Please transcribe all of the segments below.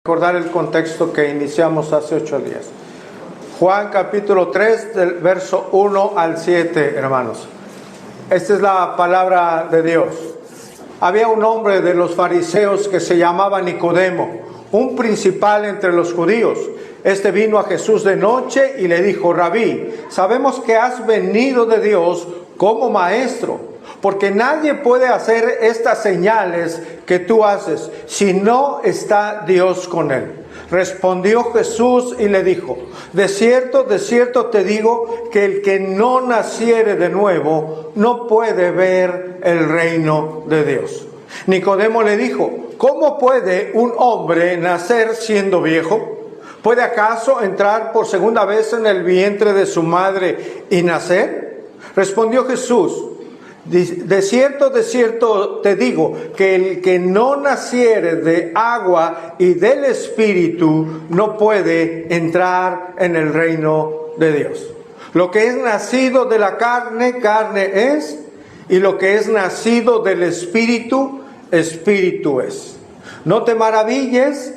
Recordar el contexto que iniciamos hace 8 días. Juan capítulo 3, del verso 1 al 7, hermanos. Esta es la palabra de Dios. Había un hombre de los fariseos que se llamaba Nicodemo, un principal entre los judíos. Este vino a Jesús de noche y le dijo: Rabí, sabemos que has venido de Dios como maestro, porque nadie puede hacer estas señales que tú haces si no está Dios con él. Respondió Jesús y le dijo: de cierto te digo que el que no naciere de nuevo no puede ver el reino de Dios. Nicodemo le dijo: ¿cómo puede un hombre nacer siendo viejo? ¿Puede acaso entrar por segunda vez en el vientre de su madre y nacer? Respondió Jesús: de cierto te digo que el que no naciere de agua y del Espíritu no puede entrar en el reino de Dios. Lo que es nacido de la carne, carne es, y lo que es nacido del Espíritu, Espíritu es. No te maravilles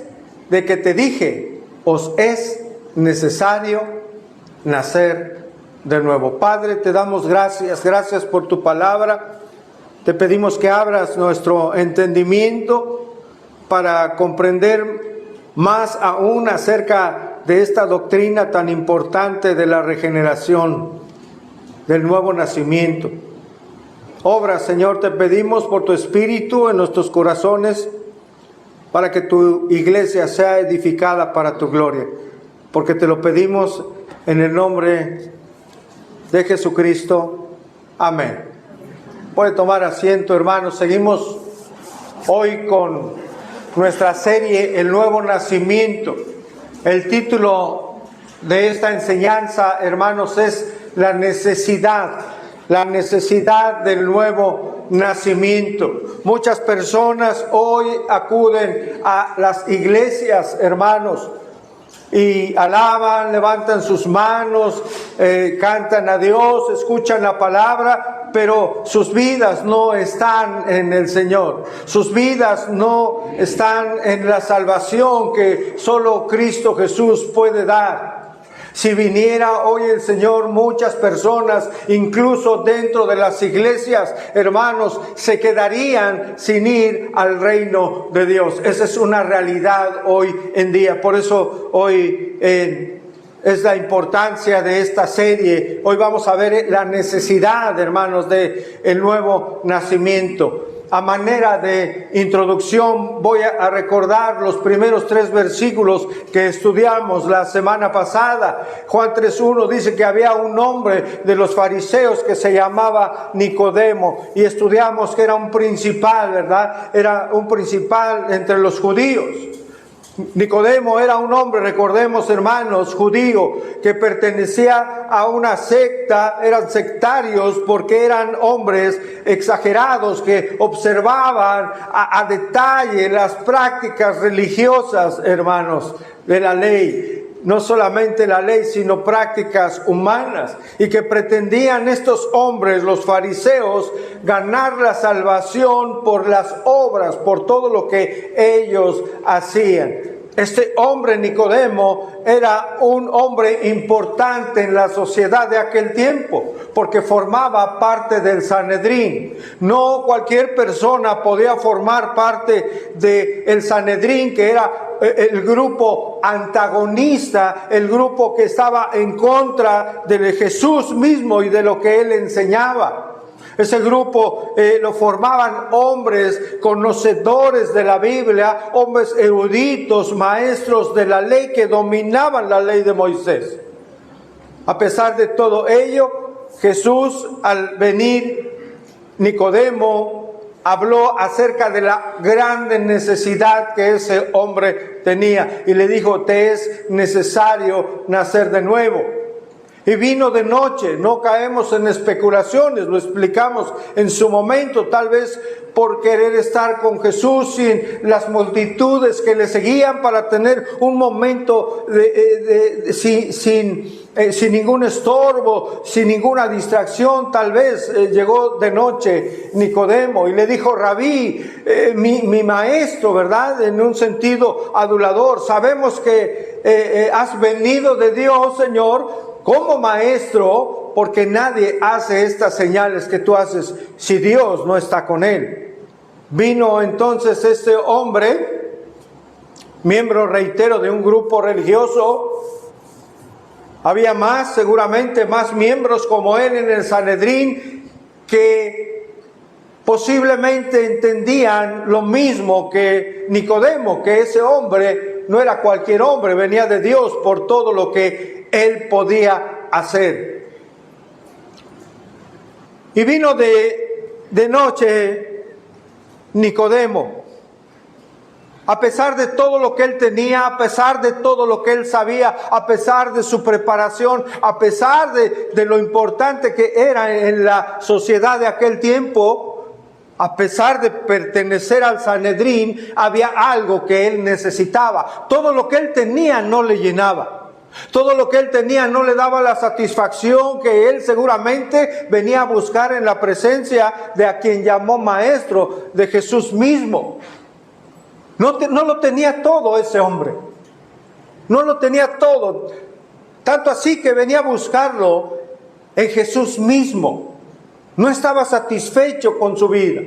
de que te dije: os es necesario nacer de nuevo. Padre, te damos gracias por tu palabra. Te pedimos que abras nuestro entendimiento para comprender más aún acerca de esta doctrina tan importante de la regeneración, del nuevo nacimiento. Obra, Señor, te pedimos por tu Espíritu en nuestros corazones, para que tu iglesia sea edificada para tu gloria, porque te lo pedimos en el nombre de Jesucristo. Amén. Puede tomar asiento, hermanos. Seguimos hoy con nuestra serie El Nuevo Nacimiento. El título de esta enseñanza, hermanos, es la necesidad del nuevo nacimiento. Muchas personas hoy acuden a las iglesias, hermanos, y alaban, levantan sus manos, cantan a Dios, escuchan la palabra, pero sus vidas no están en el Señor. Sus vidas no están en la salvación que solo Cristo Jesús puede dar. Si viniera hoy el Señor, muchas personas, incluso dentro de las iglesias, hermanos, se quedarían sin ir al reino de Dios. Esa es una realidad hoy en día. Por eso hoy es la importancia de esta serie. Hoy vamos a ver la necesidad, hermanos, de el nuevo nacimiento. A manera de introducción voy a recordar los primeros 3 versículos que estudiamos la semana pasada. Juan 3:1 dice que había un hombre de los fariseos que se llamaba Nicodemo, y estudiamos que era un principal, ¿verdad? Era un principal entre los judíos. Nicodemo era un hombre, recordemos, hermanos, judío, que pertenecía a una secta. Eran sectarios porque eran hombres exagerados que observaban a detalle las prácticas religiosas, hermanos, de la ley. No solamente la ley, sino prácticas humanas, y que pretendían estos hombres, los fariseos, ganar la salvación por las obras, por todo lo que ellos hacían. Este hombre Nicodemo era un hombre importante en la sociedad de aquel tiempo, porque formaba parte del Sanedrín. No cualquier persona podía formar parte del Sanedrín, que era el grupo antagonista, el grupo que estaba en contra de Jesús mismo y de lo que él enseñaba. Ese grupo lo formaban hombres conocedores de la Biblia, hombres eruditos, maestros de la ley que dominaban la ley de Moisés. A pesar de todo ello, Jesús, al venir, Nicodemo habló acerca de la grande necesidad que ese hombre tenía, y le dijo: te es necesario nacer de nuevo. Y vino de noche. No caemos en especulaciones, lo explicamos en su momento, tal vez por querer estar con Jesús sin las multitudes que le seguían, para tener un momento sin ningún estorbo, sin ninguna distracción. Tal vez llegó de noche Nicodemo y le dijo: Rabí, mi maestro, ¿verdad? En un sentido adulador. Sabemos que has venido de Dios, Señor, como maestro, porque nadie hace estas señales que tú haces si Dios no está con él. Vino entonces este hombre, miembro, reitero, de un grupo religioso. Había seguramente más miembros como él en el Sanedrín, que posiblemente entendían lo mismo que Nicodemo, que ese hombre no era cualquier hombre, venía de Dios por todo lo que él podía hacer. Y vino de noche Nicodemo. A pesar de todo lo que él tenía, a pesar de todo lo que él sabía, a pesar de su preparación, a pesar de lo importante que era en la sociedad de aquel tiempo, a pesar de pertenecer al Sanedrín, había algo que él necesitaba. Todo lo que él tenía no le llenaba. Todo lo que él tenía no le daba la satisfacción que él seguramente venía a buscar en la presencia de a quien llamó maestro, de Jesús mismo. No lo tenía todo ese hombre. No lo tenía todo. Tanto así que venía a buscarlo en Jesús mismo. No estaba satisfecho con su vida.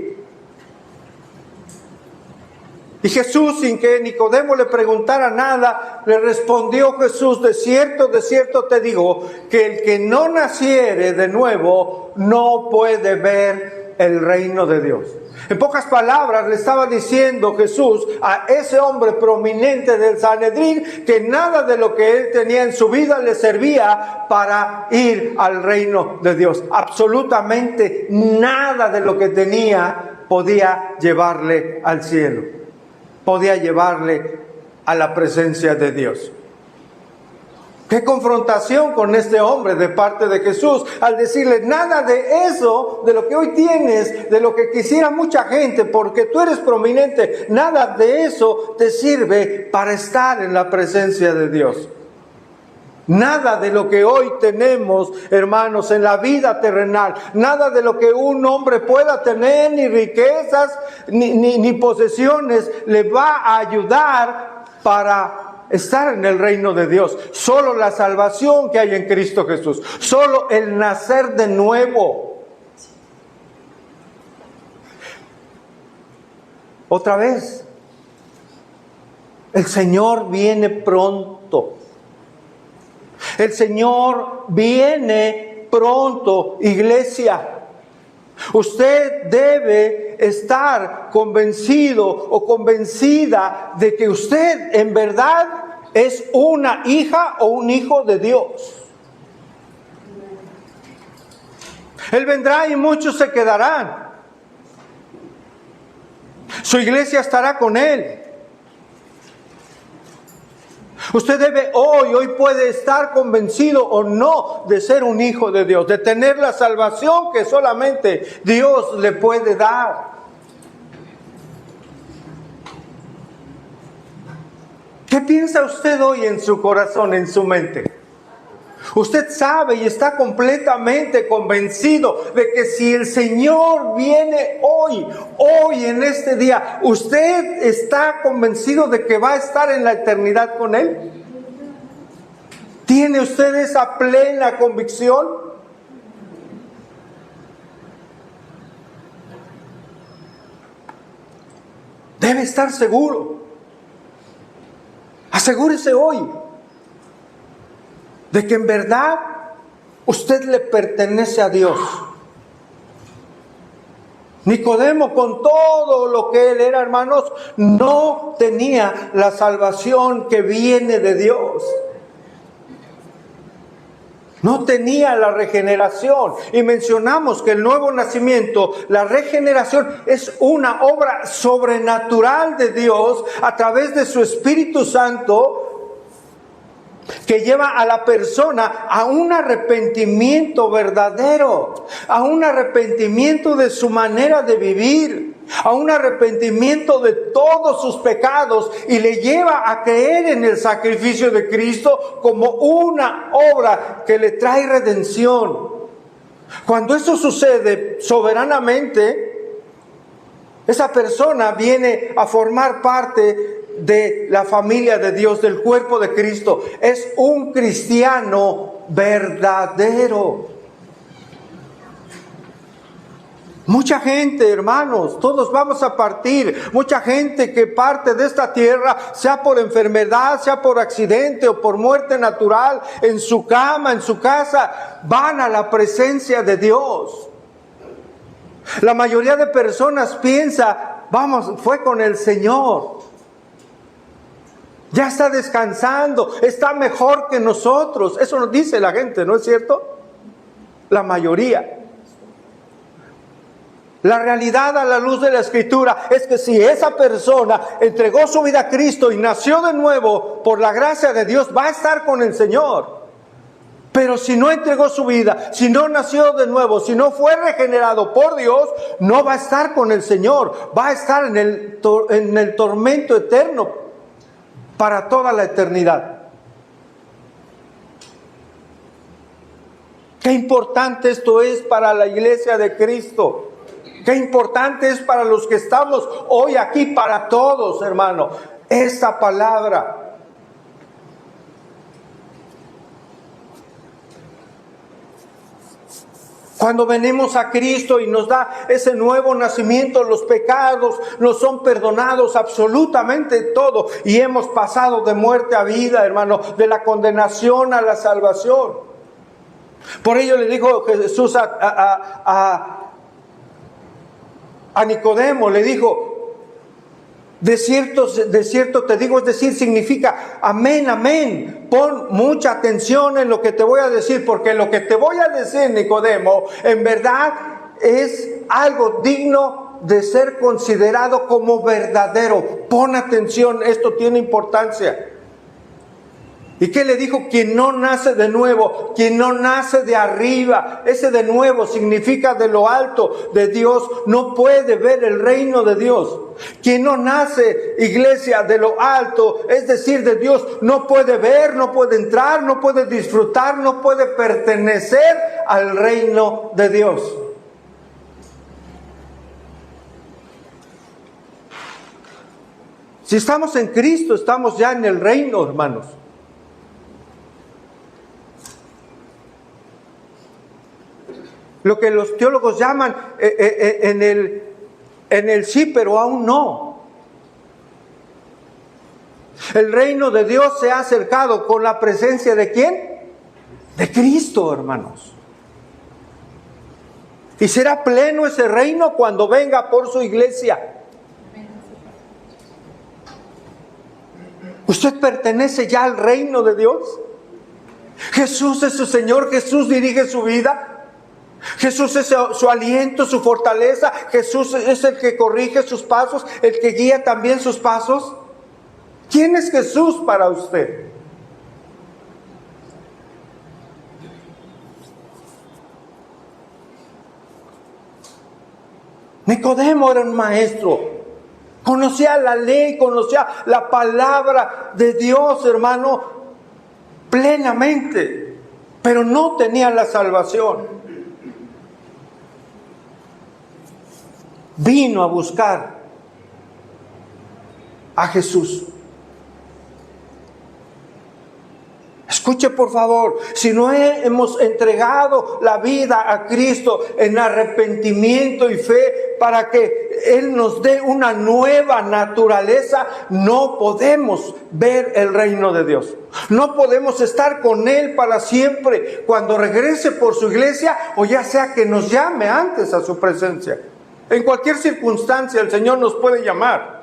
Y Jesús, sin que Nicodemo le preguntara nada, le respondió Jesús: de cierto te digo, que el que no naciere de nuevo no puede ver el reino de Dios. En pocas palabras le estaba diciendo Jesús a ese hombre prominente del Sanedrín que nada de lo que él tenía en su vida le servía para ir al reino de Dios. Absolutamente nada de lo que tenía podía llevarle al cielo, podía llevarle a la presencia de Dios. Qué confrontación con este hombre de parte de Jesús, al decirle: nada de eso, de lo que hoy tienes, de lo que quisiera mucha gente, porque tú eres prominente, nada de eso te sirve para estar en la presencia de Dios. Nada de lo que hoy tenemos, hermanos, en la vida terrenal, nada de lo que un hombre pueda tener, ni riquezas, ni posesiones, le va a ayudar para estar en el reino de Dios. Solo la salvación que hay en Cristo Jesús, solo el nacer de nuevo. Otra vez, el Señor viene pronto. El Señor viene pronto, iglesia. Usted debe estar convencido o convencida de que usted en verdad es una hija o un hijo de Dios. Él vendrá y muchos se quedarán. Su iglesia estará con Él. Usted debe hoy puede estar convencido o no de ser un hijo de Dios, de tener la salvación que solamente Dios le puede dar. ¿Qué piensa usted hoy en su corazón, en su mente? Usted sabe y está completamente convencido de que si el Señor viene hoy en este día, ¿usted está convencido de que va a estar en la eternidad con Él? ¿Tiene usted esa plena convicción? Debe estar seguro. Asegúrese hoy de que en verdad usted le pertenece a Dios. Nicodemo, con todo lo que él era, hermanos, no tenía la salvación que viene de Dios. No tenía la regeneración. Y mencionamos que el nuevo nacimiento, la regeneración, es una obra sobrenatural de Dios a través de su Espíritu Santo, que lleva a la persona a un arrepentimiento verdadero, a un arrepentimiento de su manera de vivir, a un arrepentimiento de todos sus pecados, y le lleva a creer en el sacrificio de Cristo como una obra que le trae redención. Cuando eso sucede soberanamente, esa persona viene a formar parte de la familia de Dios, del cuerpo de Cristo. Es un cristiano verdadero. Mucha gente, hermanos, todos vamos a partir. Mucha gente que parte de esta tierra, sea por enfermedad, sea por accidente o por muerte natural, en su cama, en su casa, van a la presencia de Dios. La mayoría de personas piensa, vamos, fue con el Señor. Ya está descansando, está mejor que nosotros. Eso nos dice la gente, ¿no es cierto? La mayoría. La realidad a la luz de la Escritura es que si esa persona entregó su vida a Cristo y nació de nuevo por la gracia de Dios, va a estar con el Señor. Pero si no entregó su vida, si no nació de nuevo, si no fue regenerado por Dios, no va a estar con el Señor. Va a estar en el tormento eterno para toda la eternidad. Qué importante esto es para la iglesia de Cristo. Qué importante es para los que estamos hoy aquí, para todos, hermano, esta palabra. Cuando venimos a Cristo y nos da ese nuevo nacimiento, los pecados nos son perdonados, absolutamente todo. Y hemos pasado de muerte a vida, hermano, de la condenación a la salvación. Por ello le dijo Jesús a Nicodemo, le dijo, de cierto te digo, es decir, significa amén, amén. Pon mucha atención en lo que te voy a decir, porque lo que te voy a decir, Nicodemo, en verdad es algo digno de ser considerado como verdadero. Pon atención, esto tiene importancia. ¿Y qué le dijo? Quien no nace de nuevo, quien no nace de arriba, ese de nuevo significa de lo alto de Dios, no puede ver el reino de Dios. Quien no nace, iglesia, de lo alto, es decir, de Dios, no puede ver, no puede entrar, no puede disfrutar, no puede pertenecer al reino de Dios. Si estamos en Cristo, estamos ya en el reino, hermanos. Lo que los teólogos llaman en el sí, pero aún no. El reino de Dios se ha acercado con la presencia ¿de quién? De Cristo, hermanos. Y será pleno ese reino cuando venga por su iglesia. ¿Usted pertenece ya al reino de Dios? Jesús es su Señor, Jesús dirige su vida. Jesús es su aliento, su fortaleza. Jesús es el que corrige sus pasos, el que guía también sus pasos. ¿Quién es Jesús para usted? Nicodemo era un maestro, conocía la ley, conocía la palabra de Dios, hermano, plenamente, pero no tenía la salvación. Vino a buscar a Jesús. Escuche por favor, si no hemos entregado la vida a Cristo en arrepentimiento y fe para que Él nos dé una nueva naturaleza, no podemos ver el reino de Dios. No podemos estar con Él para siempre cuando regrese por su iglesia, o ya sea que nos llame antes a su presencia. En cualquier circunstancia el Señor nos puede llamar.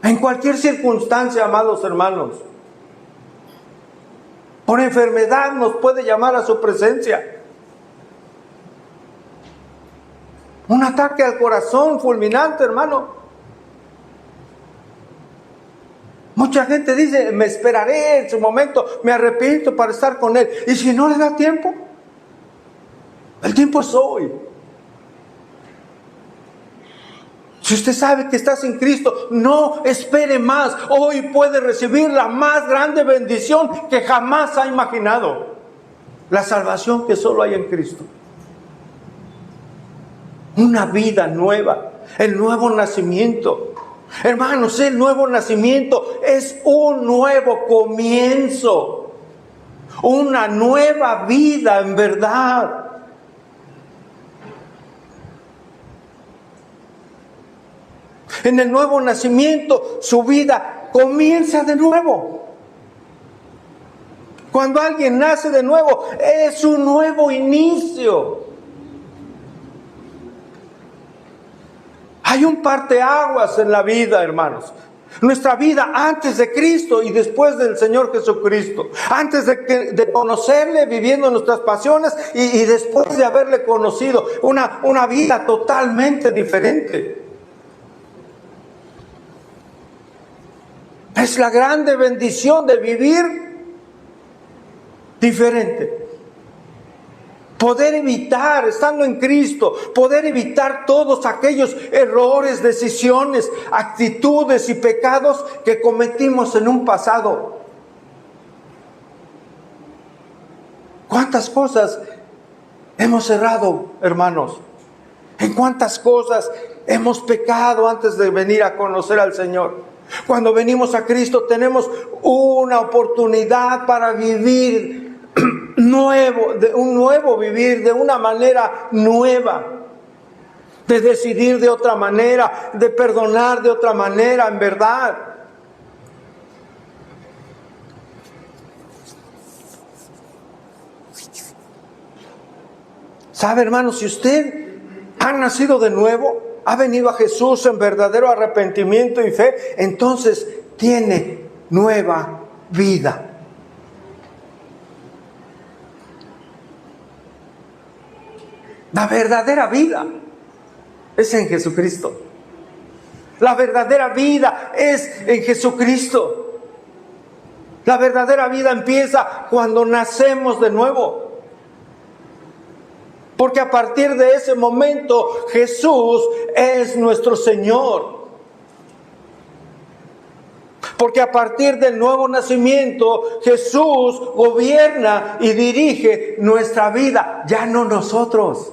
En cualquier circunstancia, amados hermanos. Por enfermedad nos puede llamar a su presencia. Un ataque al corazón fulminante, hermano. Mucha gente dice, me esperaré en su momento, me arrepiento para estar con Él. ¿Y si no le da tiempo? El tiempo es hoy. Si usted sabe que está sin Cristo, no espere más. Hoy puede recibir la más grande bendición que jamás ha imaginado. La salvación que solo hay en Cristo. Una vida nueva, el nuevo nacimiento. Hermanos, el nuevo nacimiento es un nuevo comienzo. Una nueva vida en verdad. En el nuevo nacimiento, su vida comienza de nuevo. Cuando alguien nace de nuevo, es un nuevo inicio. Hay un parteaguas en la vida, hermanos. Nuestra vida antes de Cristo y después del Señor Jesucristo. Antes de conocerle, viviendo nuestras pasiones y después de haberle conocido. Una vida totalmente diferente. Es la grande bendición de vivir diferente. Poder evitar, estando en Cristo, poder evitar todos aquellos errores, decisiones, actitudes y pecados que cometimos en un pasado. ¿Cuántas cosas hemos errado, hermanos? ¿En cuántas cosas hemos pecado antes de venir a conocer al Señor? Cuando venimos a Cristo tenemos una oportunidad para vivir un nuevo vivir de una manera nueva, de decidir de otra manera, de perdonar de otra manera, en verdad. ¿Sabe, hermano? Si usted ha nacido de nuevo, ha venido a Jesús en verdadero arrepentimiento y fe, entonces tiene nueva vida. La verdadera vida es en Jesucristo. La verdadera vida es en Jesucristo. La verdadera vida empieza cuando nacemos de nuevo. Porque a partir de ese momento Jesús es nuestro Señor. Porque a partir del nuevo nacimiento Jesús gobierna y dirige nuestra vida, ya no nosotros.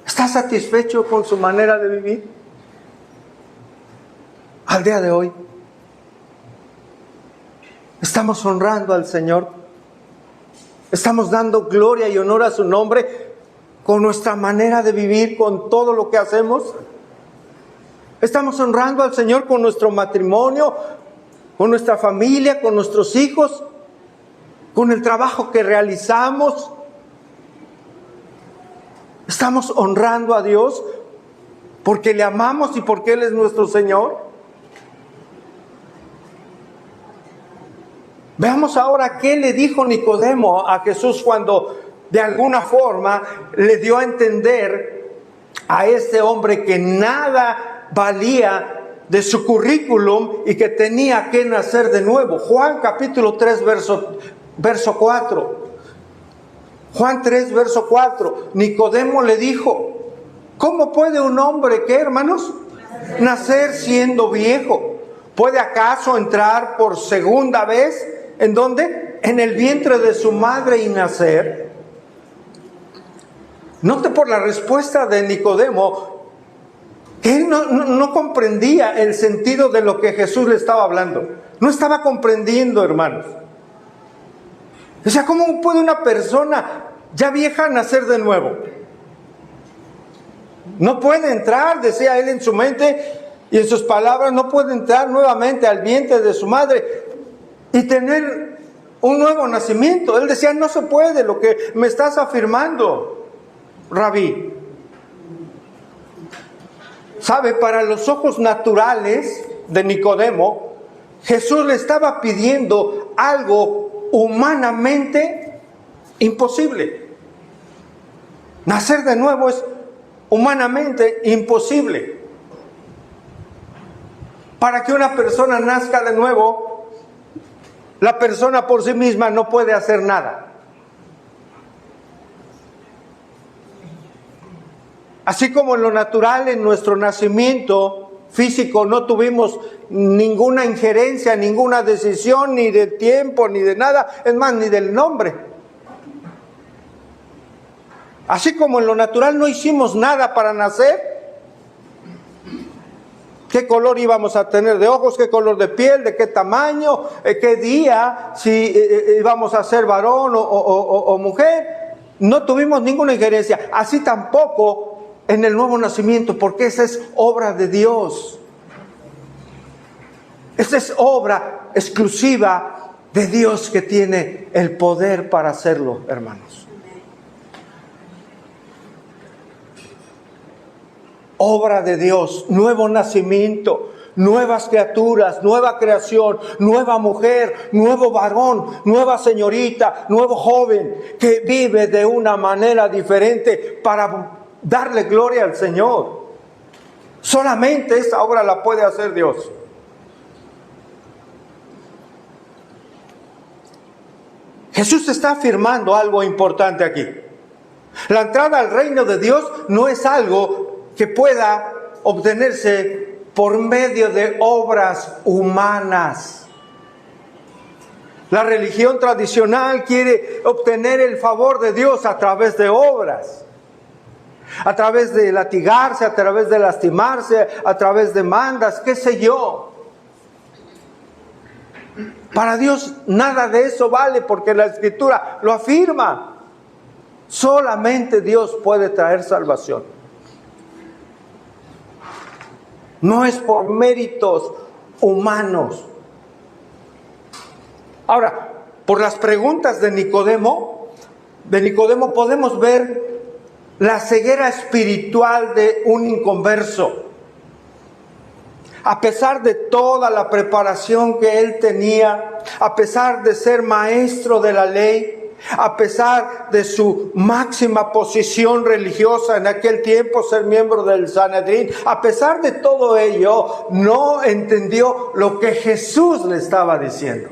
¿Está satisfecho con su manera de vivir? Al día de hoy, ¿estamos honrando al Señor? ¿Estamos dando gloria y honor a su nombre con nuestra manera de vivir, con todo lo que hacemos? ¿Estamos honrando al Señor con nuestro matrimonio, con nuestra familia, con nuestros hijos, con el trabajo que realizamos? ¿Estamos honrando a Dios porque le amamos y porque Él es nuestro Señor? Veamos ahora qué le dijo Nicodemo a Jesús cuando de alguna forma le dio a entender a este hombre que nada valía de su currículum y que tenía que nacer de nuevo. Juan capítulo 3 verso 4. Juan 3 verso 4. Nicodemo le dijo: ¿cómo puede un hombre, qué, hermanos? Nacer siendo viejo. ¿Puede acaso entrar por segunda vez? ¿En dónde? En el vientre de su madre y nacer. Note por la respuesta de Nicodemo que él no comprendía el sentido de lo que Jesús le estaba hablando. No estaba comprendiendo, hermanos. O sea, ¿cómo puede una persona ya vieja nacer de nuevo? No puede entrar, decía él en su mente y en sus palabras, no puede entrar nuevamente al vientre de su madre y tener un nuevo nacimiento. Él decía, no se puede, lo que me estás afirmando, Rabí. ¿Sabe? Para los ojos naturales de Nicodemo, Jesús le estaba pidiendo algo humanamente imposible. Nacer de nuevo es humanamente imposible. Para que una persona nazca de nuevo, la persona por sí misma no puede hacer nada. Así como en lo natural, en nuestro nacimiento físico, no tuvimos ninguna injerencia, ninguna decisión, ni de tiempo, ni de nada, es más, ni del nombre. Así como en lo natural no hicimos nada para nacer, qué color íbamos a tener de ojos, qué color de piel, de qué tamaño, qué día, si íbamos a ser varón o mujer, no tuvimos ninguna injerencia. Así tampoco en el nuevo nacimiento, porque esa es obra de Dios. Esa es obra exclusiva de Dios, que tiene el poder para hacerlo, hermanos. Obra de Dios, nuevo nacimiento, nuevas criaturas, nueva creación, nueva mujer, nuevo varón, nueva señorita, nuevo joven, que vive de una manera diferente para darle gloria al Señor. Solamente esa obra la puede hacer Dios. Jesús está afirmando algo importante aquí. La entrada al reino de Dios no es algo que pueda obtenerse por medio de obras humanas. La religión tradicional quiere obtener el favor de Dios a través de obras, a través de latigarse, a través de lastimarse, a través de mandas, qué sé yo. Para Dios nada de eso vale, porque la Escritura lo afirma. Solamente Dios puede traer salvación. No es por méritos humanos. Ahora, por las preguntas de Nicodemo podemos ver la ceguera espiritual de un inconverso. A pesar de toda la preparación que él tenía, a pesar de ser maestro de la ley, a pesar de su máxima posición religiosa en aquel tiempo, ser miembro del Sanedrín, a pesar de todo ello, no entendió lo que Jesús le estaba diciendo.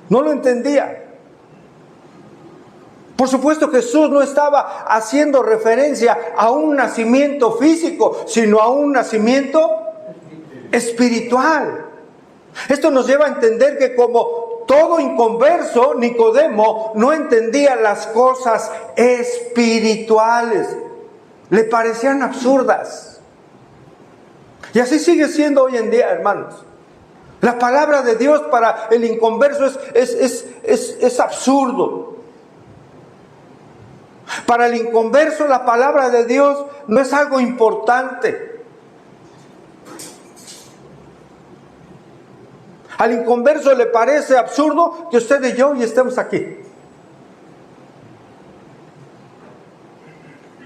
No lo entendía. Por supuesto, Jesús no estaba haciendo referencia a un nacimiento físico, sino a un nacimiento espiritual. Esto nos lleva a entender que, como todo inconverso, Nicodemo no entendía las cosas espirituales. Le parecían absurdas. Y así sigue siendo hoy en día, hermanos. La palabra de Dios para el inconverso es absurdo. Para el inconverso, la palabra de Dios no es algo importante. Al inconverso le parece absurdo que usted y yo hoy estemos aquí.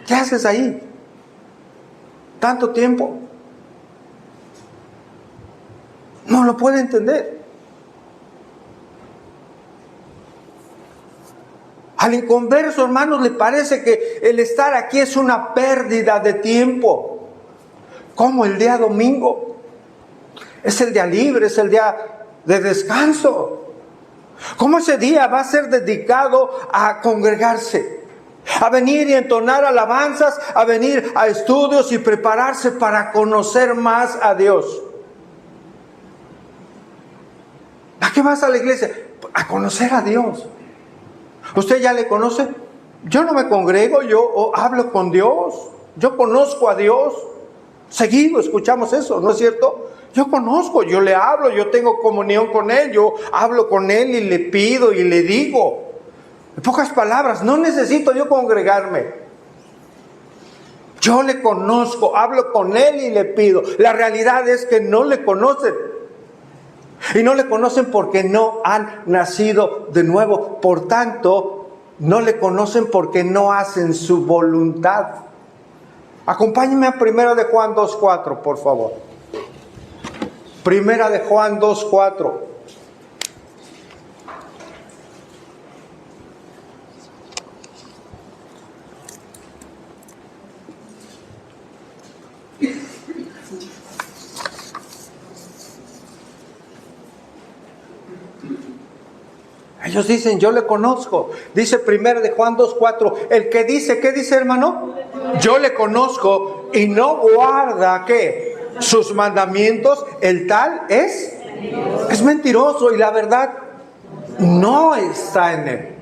¿Qué haces ahí? ¿Tanto tiempo? No lo puede entender. Al inconverso, hermanos, le parece que el estar aquí es una pérdida de tiempo. Como el día domingo. Es el día libre, es el día de descanso. ¿Cómo ese día va a ser dedicado a congregarse? A venir y entonar alabanzas, a venir a estudios y prepararse para conocer más a Dios. ¿A qué vas a la iglesia? A conocer a Dios. ¿Usted ya le conoce? Yo no me congrego, yo hablo con Dios. Yo conozco a Dios. Seguido escuchamos eso, ¿no es cierto? Yo conozco, yo le hablo, yo tengo comunión con Él, yo hablo con Él y le pido y le digo. En pocas palabras, no necesito yo congregarme. Yo le conozco, hablo con Él y le pido. La realidad es que no le conocen. Y no le conocen porque no han nacido de nuevo. Por tanto, no le conocen porque no hacen su voluntad. Acompáñenme a 1 de Juan 2:4, por favor. 1 de Juan 2:4. Ellos dicen, yo le conozco. Dice 1 de Juan 2:4, el que dice, ¿qué dice, hermano? Yo le conozco y no guarda, ¿qué? Sus mandamientos, el tal es mentiroso y la verdad no está en él.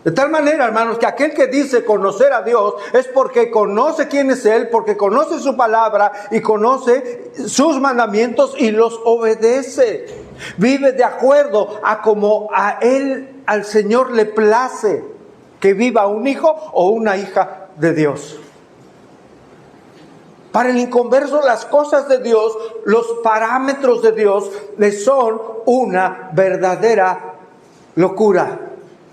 De tal manera, hermanos, que aquel que dice conocer a Dios es porque conoce quién es Él, porque conoce su palabra y conoce sus mandamientos y los obedece. Vive de acuerdo a como a Él, al Señor le place que viva un hijo o una hija de Dios. Para el inconverso, las cosas de Dios, los parámetros de Dios, le son una verdadera locura.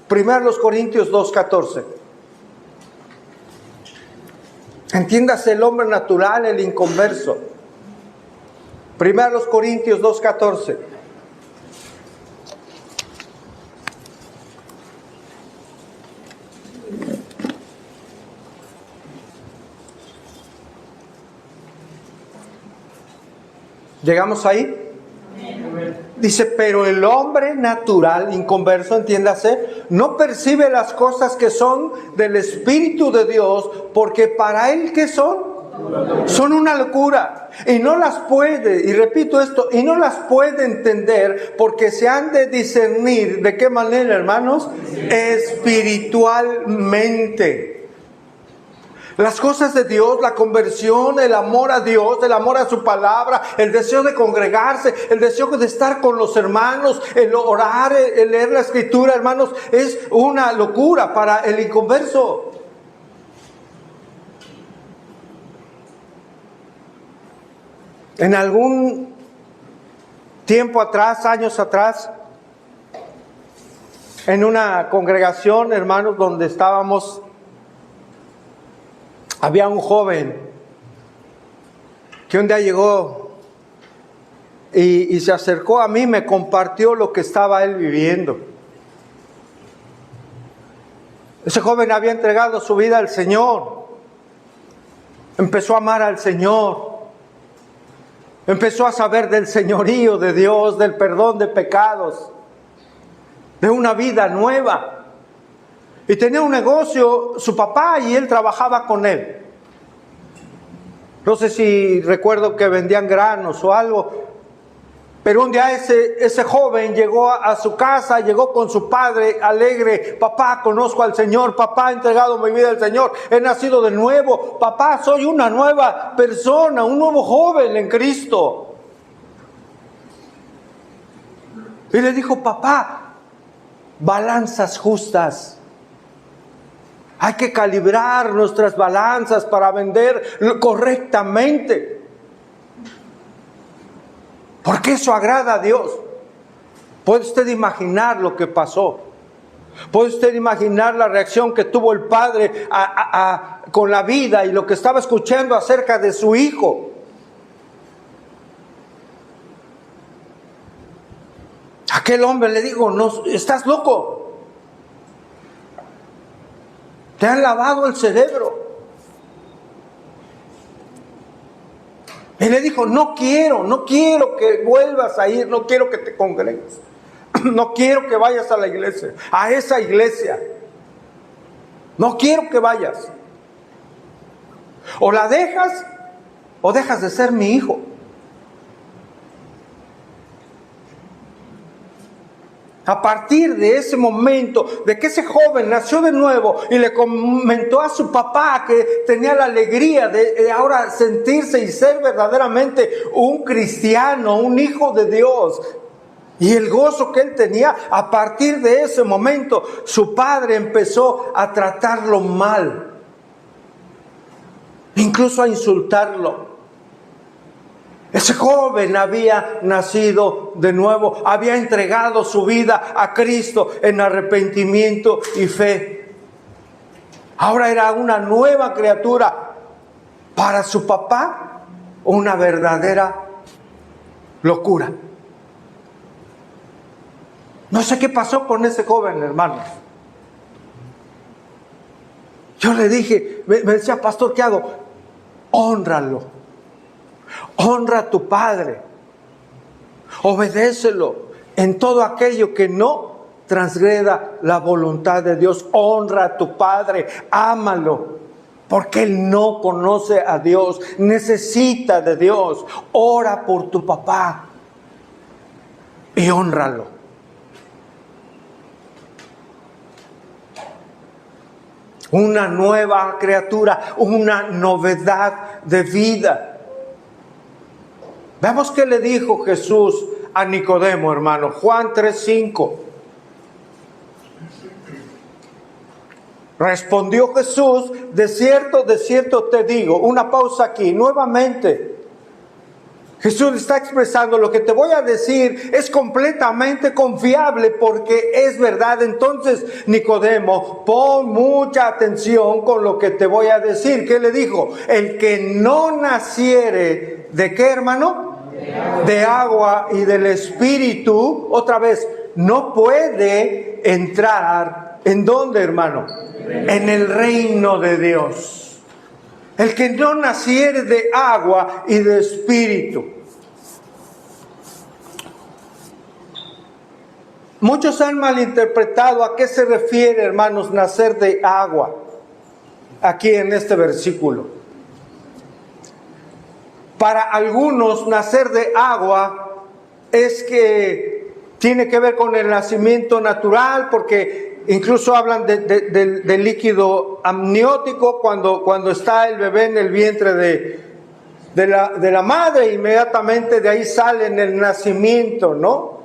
1 Corintios 2:14. Entiéndase el hombre natural, el inconverso. 1 Corintios 2:14. ¿Llegamos ahí? Dice, pero el hombre natural, inconverso, entiéndase, no percibe las cosas que son del Espíritu de Dios, porque para él, ¿qué son? Son una locura. Y no las puede, y repito esto, y no las puede entender, porque se han de discernir, ¿de qué manera, hermanos? Espiritualmente. Las cosas de Dios, la conversión, el amor a Dios, el amor a su palabra, el deseo de congregarse, el deseo de estar con los hermanos, el orar, el leer la escritura, hermanos, es una locura para el inconverso. En algún tiempo atrás, años atrás, en una congregación, hermanos, donde estábamos, había un joven que un día llegó y se acercó a mí, me compartió lo que estaba él viviendo. Ese joven había entregado su vida al Señor, empezó a amar al Señor, empezó a saber del señorío de Dios, del perdón de pecados, de una vida nueva. Y tenía un negocio, su papá, y él trabajaba con él. No sé si recuerdo que vendían granos o algo, pero un día ese joven llegó a su casa, llegó con su padre alegre. Papá, conozco al Señor, papá, he entregado mi vida al Señor, he nacido de nuevo, papá, soy una nueva persona, un nuevo joven en Cristo. Y le dijo, papá, balanzas justas. Hay que calibrar nuestras balanzas para vender correctamente. Porque eso agrada a Dios. ¿Puede usted imaginar lo que pasó? ¿Puede usted imaginar la reacción que tuvo el padre con la vida y lo que estaba escuchando acerca de su hijo? Aquel hombre le dijo, no, estás loco. Te han lavado el cerebro. Y le dijo, no quiero que vuelvas a ir, no quiero que te congregues, no quiero que vayas a la iglesia, a esa iglesia. No quiero que vayas. O la dejas, o dejas de ser mi hijo. A partir de ese momento, de que ese joven nació de nuevo y le comentó a su papá que tenía la alegría de ahora sentirse y ser verdaderamente un cristiano, un hijo de Dios, y el gozo que él tenía, a partir de ese momento, su padre empezó a tratarlo mal, incluso a insultarlo. Ese joven había nacido de nuevo, había entregado su vida a Cristo en arrepentimiento y fe. Ahora era una nueva criatura. Para su papá, una verdadera locura. No sé qué pasó con ese joven, hermanos. Yo le dije, me decía, pastor, ¿qué hago? Hónralo. Honra a tu padre, obedécelo en todo aquello que no transgreda la voluntad de Dios. Honra a tu padre, ámalo, porque él no conoce a Dios, necesita de Dios. Ora por tu papá y hónralo. Una nueva criatura, una novedad de vida. Veamos qué le dijo Jesús a Nicodemo, hermano. Juan 3:5. Respondió Jesús: de cierto te digo. Una pausa aquí, nuevamente. Jesús está expresando: lo que te voy a decir es completamente confiable porque es verdad. Entonces, Nicodemo, pon mucha atención con lo que te voy a decir. ¿Qué le dijo? El que no naciere, ¿de qué, hermano? De agua y del Espíritu, otra vez, no puede entrar. ¿En dónde, hermano? En el reino de Dios. El que no naciere de agua y de Espíritu. Muchos han malinterpretado a qué se refiere, hermanos, nacer de agua, aquí en este versículo. Para algunos, nacer de agua es que tiene que ver con el nacimiento natural, porque incluso hablan del líquido amniótico cuando está el bebé en el vientre de la madre, inmediatamente de ahí sale en el nacimiento, ¿no?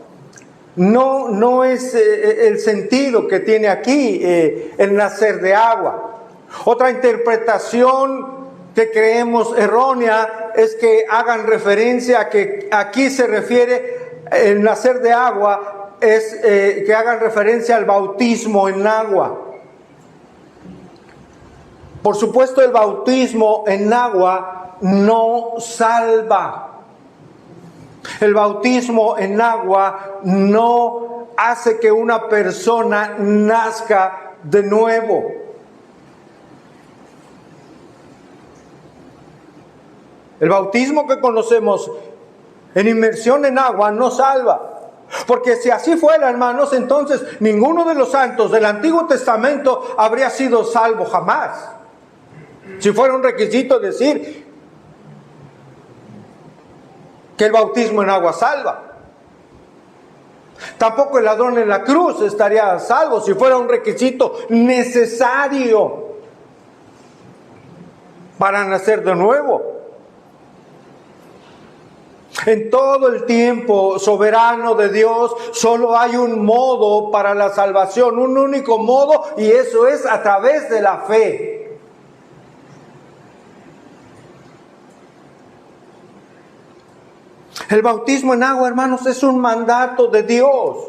No es el sentido que tiene aquí el nacer de agua. Otra interpretación que creemos errónea es que hagan referencia a que aquí se refiere el nacer de agua, es que hagan referencia al bautismo en agua. Por supuesto, el bautismo en agua no salva. El bautismo en agua no hace que una persona nazca de nuevo. El bautismo que conocemos en inmersión en agua no salva. Porque si así fuera, hermanos, entonces ninguno de los santos del Antiguo Testamento habría sido salvo jamás. Si fuera un requisito decir que el bautismo en agua salva. Tampoco el ladrón en la cruz estaría salvo si fuera un requisito necesario para nacer de nuevo. En todo el tiempo soberano de Dios solo hay un modo para la salvación, un único modo, y eso es a través de la fe. El bautismo en agua, hermanos, es un mandato de Dios,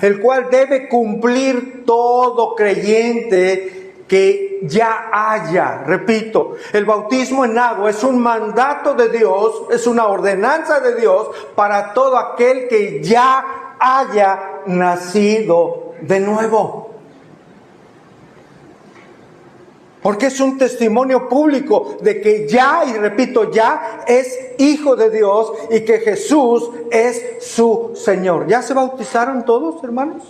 el cual debe cumplir todo creyente que ya haya. Repito, el bautismo en agua es un mandato de Dios, es una ordenanza de Dios para todo aquel que ya haya nacido de nuevo. Porque es un testimonio público de que ya, y repito, ya es hijo de Dios y que Jesús es su Señor. ¿Ya se bautizaron todos, hermanos?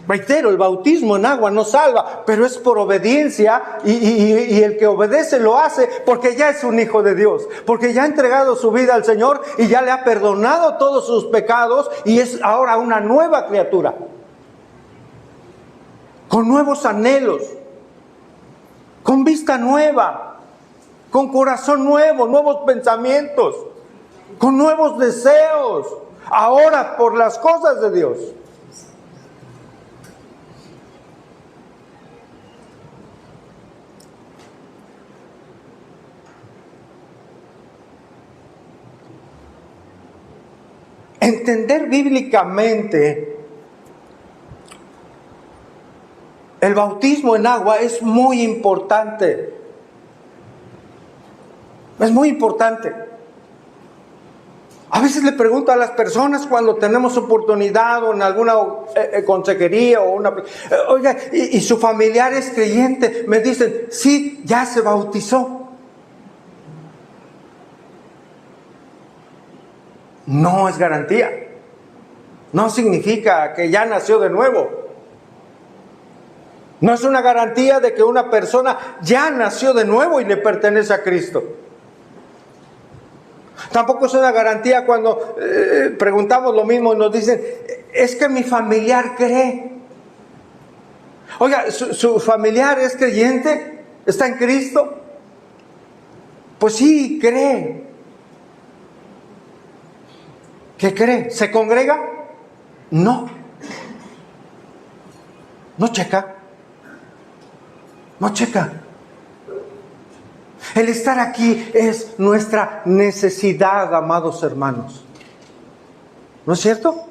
Reitero, el bautismo en agua no salva, pero es por obediencia y el que obedece lo hace porque ya es un hijo de Dios, porque ya ha entregado su vida al Señor y ya le ha perdonado todos sus pecados y es ahora una nueva criatura. Con nuevos anhelos, con vista nueva, con corazón nuevo, nuevos pensamientos, con nuevos deseos, ahora por las cosas de Dios. Entender bíblicamente el bautismo en agua es muy importante. Es muy importante. A veces le pregunto a las personas cuando tenemos oportunidad o en alguna consejería o una... Oiga, ¿y su familiar es creyente? Me dicen, sí, ya se bautizó. no es garantía. No significa que ya nació de nuevo. No es una garantía de que una persona ya nació de nuevo y le pertenece a Cristo. Tampoco es una garantía cuando preguntamos lo mismo y nos dicen, es que mi familiar cree. Oiga, ¿su familiar es creyente? ¿Está en Cristo? Pues sí, cree. ¿Qué cree? ¿Se congrega? No. No checa. No checa. El estar aquí es nuestra necesidad, amados hermanos. ¿No es cierto?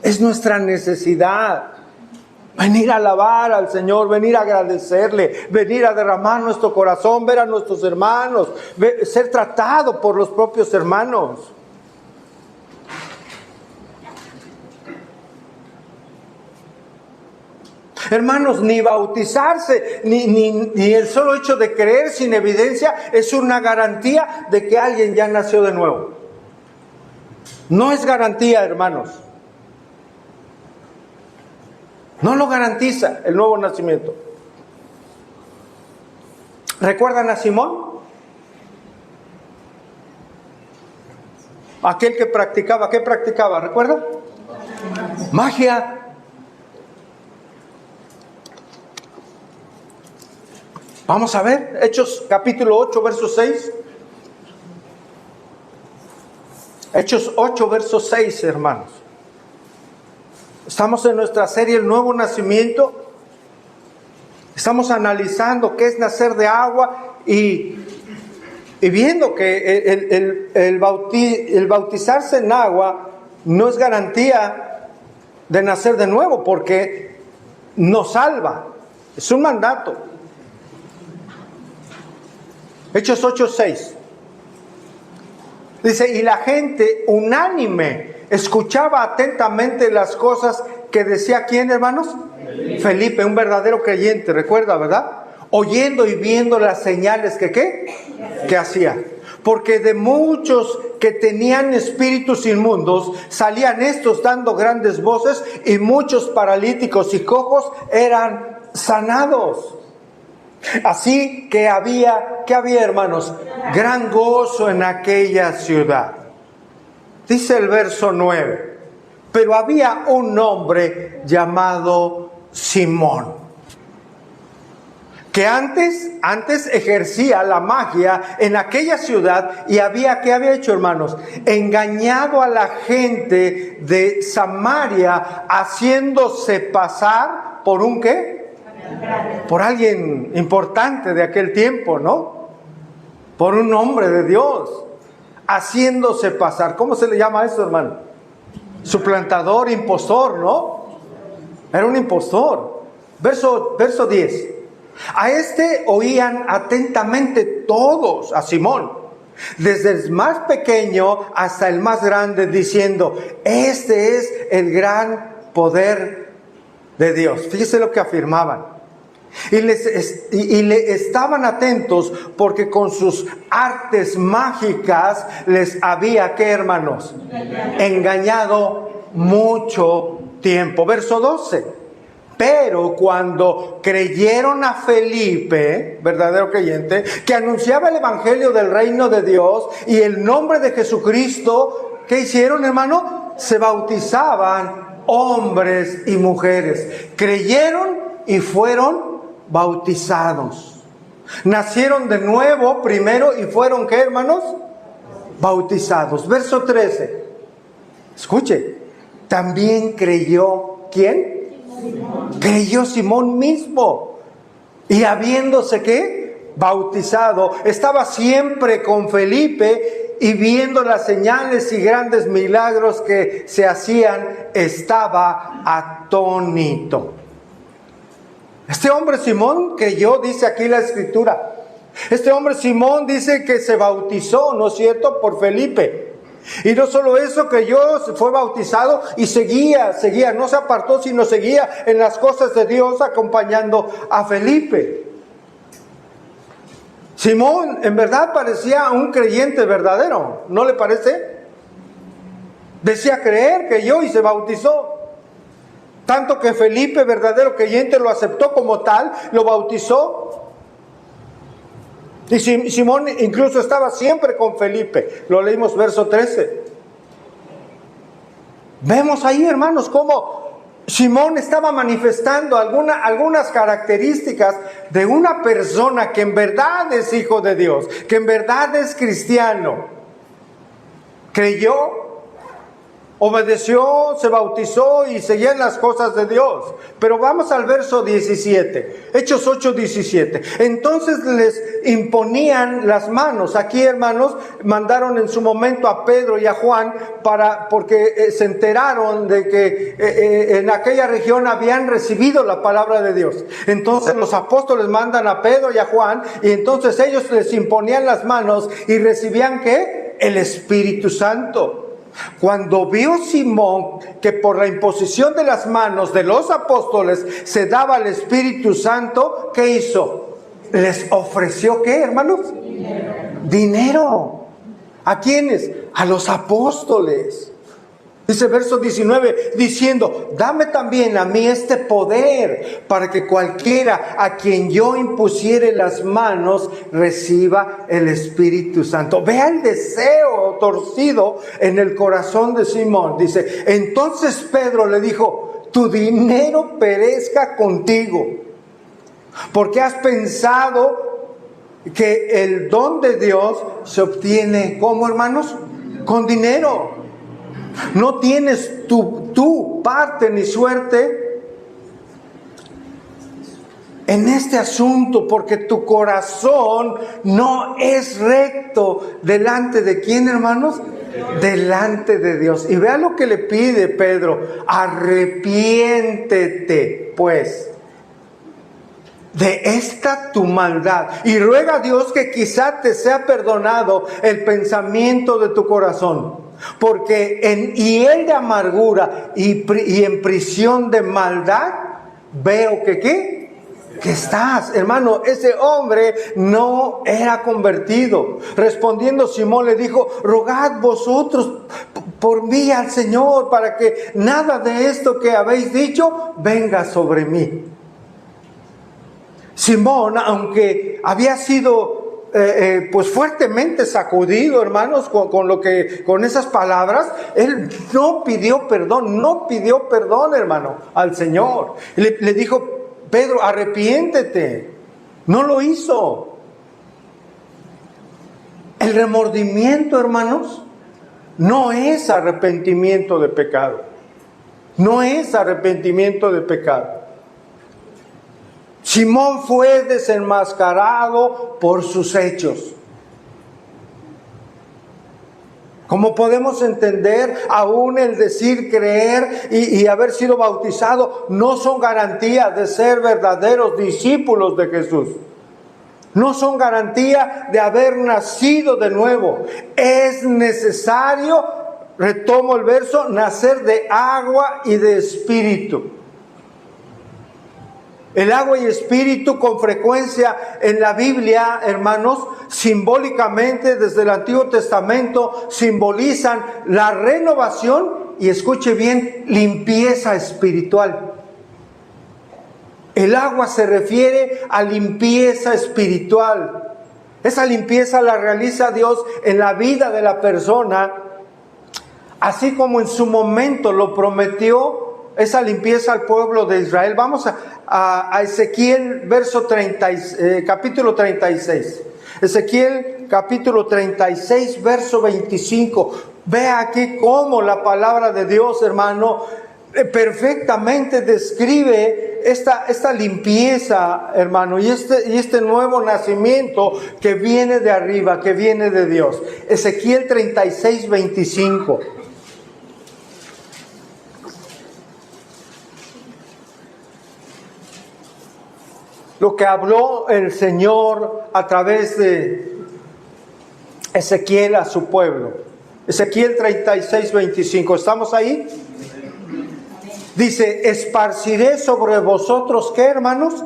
Es nuestra necesidad. Venir a alabar al Señor, venir a agradecerle, venir a derramar nuestro corazón, ver a nuestros hermanos, ser tratado por los propios hermanos. Hermanos, ni bautizarse, ni el solo hecho de creer sin evidencia es una garantía de que alguien ya nació de nuevo. No es garantía, hermanos. No lo garantiza el nuevo nacimiento. ¿Recuerdan a Simón? Aquel que practicaba, ¿qué practicaba? ¿Recuerdan? Magia. Vamos a ver, Hechos capítulo 8, verso 6. Hechos 8, verso 6, hermanos. Estamos en nuestra serie El Nuevo Nacimiento. Estamos analizando qué es nacer de agua y viendo que el bautizarse en agua no es garantía de nacer de nuevo, porque nos salva. Es un mandato. Hechos 8, 6. Dice, y la gente unánime escuchaba atentamente las cosas que decía, ¿quién, hermanos? Felipe, un verdadero creyente, recuerda, ¿verdad? Oyendo y viendo las señales que hacía. Porque de muchos que tenían espíritus inmundos, salían estos dando grandes voces, y muchos paralíticos y cojos eran sanados. Así que ¿qué había, hermanos? Gran gozo en aquella ciudad. Dice el verso 9, pero había un hombre llamado Simón, que antes ejercía la magia en aquella ciudad y ¿qué había hecho, hermanos? Engañado a la gente de Samaria, haciéndose pasar por un ¿qué? Por alguien importante de aquel tiempo, ¿no? Por un hombre de Dios, haciéndose pasar. ¿Cómo se le llama eso, hermano? Suplantador, impostor, ¿no? Era un impostor. Verso 10. A este oían atentamente todos, a Simón, desde el más pequeño hasta el más grande, diciendo, este es el gran poder de Dios. Fíjese lo que afirmaban. Y le estaban atentos porque con sus artes mágicas les había, ¿qué, hermanos? Engañado mucho tiempo. Verso 12. Pero cuando creyeron a Felipe, verdadero creyente, que anunciaba el evangelio del reino de Dios y el nombre de Jesucristo, ¿qué hicieron, hermano? Se bautizaban hombres y mujeres. Creyeron y fueron bautizados. Nacieron de nuevo primero y fueron, ¿qué, hermanos? Bautizados. Verso 13. Escuche. También creyó, ¿quién? Simón. Creyó Simón mismo. Y habiéndose, ¿qué? Bautizado, estaba siempre con Felipe y viendo las señales y grandes milagros que se hacían, estaba atónito. Este hombre Simón creyó, dice aquí la escritura. Este hombre Simón dice que se bautizó, ¿no es cierto?, por Felipe. Y no solo eso, creyó, fue bautizado y seguía, no se apartó, sino seguía en las cosas de Dios acompañando a Felipe. Simón en verdad parecía un creyente verdadero, ¿no le parece? Decía creer, creyó y se bautizó. Tanto que Felipe, verdadero creyente, lo aceptó como tal, lo bautizó. Y Simón incluso estaba siempre con Felipe. Lo leímos verso 13. Vemos ahí, hermanos, cómo Simón estaba manifestando algunas características de una persona que en verdad es hijo de Dios, que en verdad es cristiano. Creyó, obedeció, se bautizó y seguía en las cosas de Dios. Pero vamos al verso 17, Hechos 8:17. Entonces les imponían las manos. Aquí, hermanos, mandaron en su momento a Pedro y a Juan porque se enteraron de que en aquella región habían recibido la palabra de Dios. Entonces los apóstoles mandan a Pedro y a Juan, y entonces ellos les imponían las manos y recibían ¿qué? El Espíritu Santo. Cuando vio Simón que por la imposición de las manos de los apóstoles se daba el Espíritu Santo, ¿qué hizo? Les ofreció ¿qué, hermanos? Dinero. ¿A quiénes? A los apóstoles. Dice verso 19, diciendo, dame también a mí este poder para que cualquiera a quien yo impusiere las manos reciba el Espíritu Santo. Vea el deseo torcido en el corazón de Simón. Dice, entonces Pedro le dijo, tu dinero perezca contigo, porque has pensado que el don de Dios se obtiene, ¿cómo, hermanos? Con dinero. No tienes tu parte ni suerte en este asunto, porque tu corazón no es recto delante de ¿quién, hermanos? Delante de Dios. Y vea lo que le pide Pedro: arrepiéntete pues de esta tu maldad y ruega a Dios que quizá te sea perdonado el pensamiento de tu corazón. Porque en hiel de amargura y en prisión de maldad veo que ¿qué? Que estás, hermano. Ese hombre no era convertido. Respondiendo Simón le dijo, rogad vosotros por mí al Señor para que nada de esto que habéis dicho venga sobre mí. Simón, aunque había sido pues fuertemente sacudido, hermanos, con esas palabras, él no pidió perdón, hermano, al Señor. Le dijo, Pedro, arrepiéntete. No lo hizo. El remordimiento, hermanos, no es arrepentimiento de pecado. No es arrepentimiento de pecado. Simón fue desenmascarado por sus hechos. Como podemos entender, aún el decir creer y haber sido bautizado no son garantías de ser verdaderos discípulos de Jesús. No son garantía de haber nacido de nuevo. Es necesario, retomo el verso, nacer de agua y de espíritu. El agua y espíritu con frecuencia en la Biblia, hermanos, simbólicamente desde el Antiguo Testamento simbolizan la renovación y, escuche bien, limpieza espiritual. El agua se refiere a limpieza espiritual. Esa limpieza la realiza Dios en la vida de la persona, así como en su momento lo prometió esa limpieza al pueblo de Israel. Vamos a Ezequiel capítulo 36. Ezequiel capítulo 36, verso 25. Vea aquí cómo la palabra de Dios, hermano, perfectamente describe esta limpieza, hermano, y este nuevo nacimiento que viene de arriba, que viene de Dios. Ezequiel 36, 25. Lo que habló el Señor a través de Ezequiel a su pueblo. Ezequiel 36, 25. ¿Estamos ahí? Dice, esparciré sobre vosotros, ¿qué, hermanos?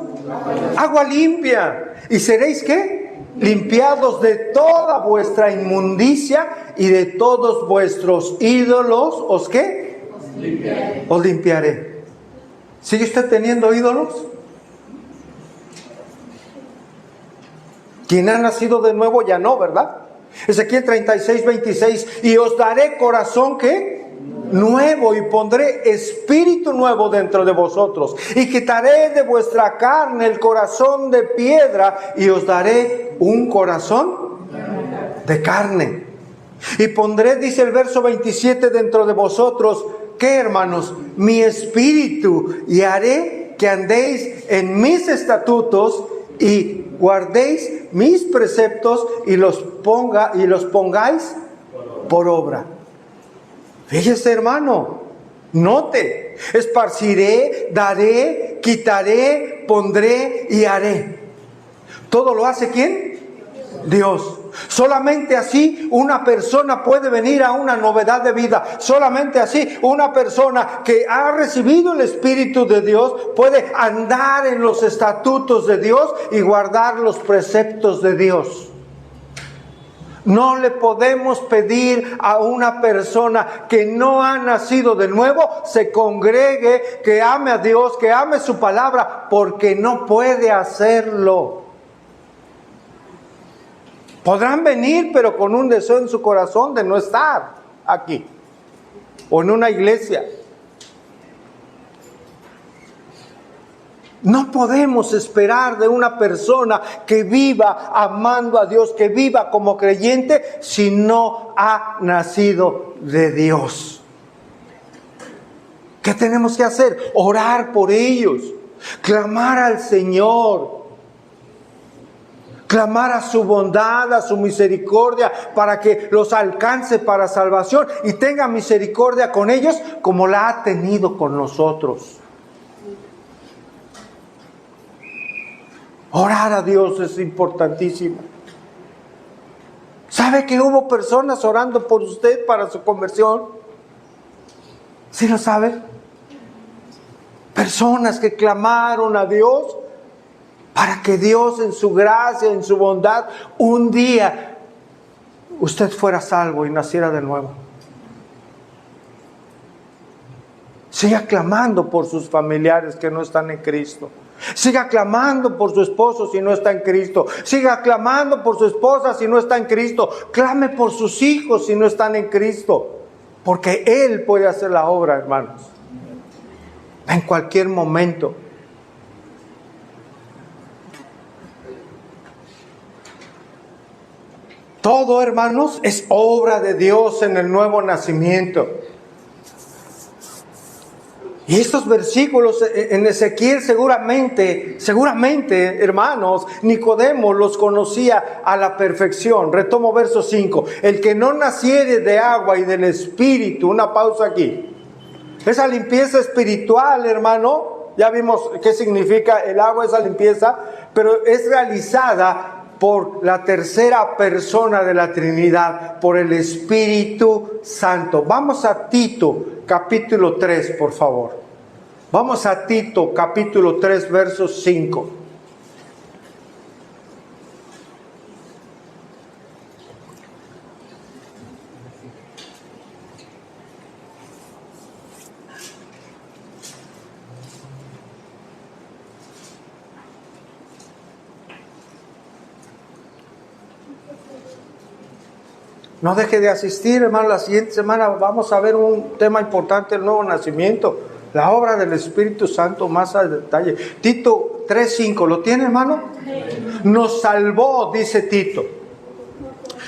Agua limpia. ¿Y seréis qué? limpiados de toda vuestra inmundicia y de todos vuestros ídolos, ¿os qué? Os limpiaré. ¿Sigue usted teniendo ídolos? Quien ha nacido de nuevo ya no, ¿verdad? Ezequiel 36, 26, y os daré corazón, ¿qué? Nuevo, y pondré espíritu nuevo dentro de vosotros, y quitaré de vuestra carne el corazón de piedra, y os daré un corazón de carne. Y pondré, dice el verso 27, dentro de vosotros, ¿qué, hermanos? Mi espíritu, y haré que andéis en mis estatutos y guardéis mis preceptos y los pongáis por obra. Fíjese, hermano, note: esparciré, daré, quitaré, pondré y haré. ¿Todo lo hace quién? Dios. Solamente así una persona puede venir a una novedad de vida. Solamente así una persona que ha recibido el Espíritu de Dios puede andar en los estatutos de Dios y guardar los preceptos de Dios. No le podemos pedir a una persona que no ha nacido de nuevo, se congregue, que ame a Dios, que ame su palabra, porque no puede hacerlo. Podrán venir, pero con un deseo en su corazón de no estar aquí o en una iglesia. No podemos esperar de una persona que viva amando a Dios, que viva como creyente, si no ha nacido de Dios. ¿Qué tenemos que hacer? Orar por ellos, clamar al Señor, clamar a su bondad, a su misericordia, para que los alcance para salvación y tenga misericordia con ellos como la ha tenido con nosotros. Orar a Dios es importantísimo. ¿Sabe que hubo personas orando por usted para su conversión? ¿Sí lo sabe? Personas que clamaron a Dios para que Dios en su gracia, en su bondad, un día usted fuera salvo y naciera de nuevo. Siga clamando por sus familiares que no están en Cristo. Siga clamando por su esposo si no está en Cristo. Siga clamando por su esposa si no está en Cristo. Clame por sus hijos si no están en Cristo. Porque Él puede hacer la obra, hermanos. En cualquier momento. Todo, hermanos, es obra de Dios en el nuevo nacimiento. Y estos versículos en Ezequiel seguramente, hermanos, Nicodemo los conocía a la perfección. Retomo verso 5. El que no naciere de agua y del Espíritu, una pausa aquí. Esa limpieza espiritual, hermano, ya vimos qué significa el agua, esa limpieza, pero es realizada por la tercera persona de la Trinidad, por el Espíritu Santo. Vamos a Tito, capítulo 3, por favor. Vamos a Tito, capítulo 3, verso 5. No deje de asistir, hermano. La siguiente semana vamos a ver un tema importante, el nuevo nacimiento, la obra del Espíritu Santo más al detalle. Tito 3:5, ¿lo tiene, hermano? Nos salvó, dice Tito,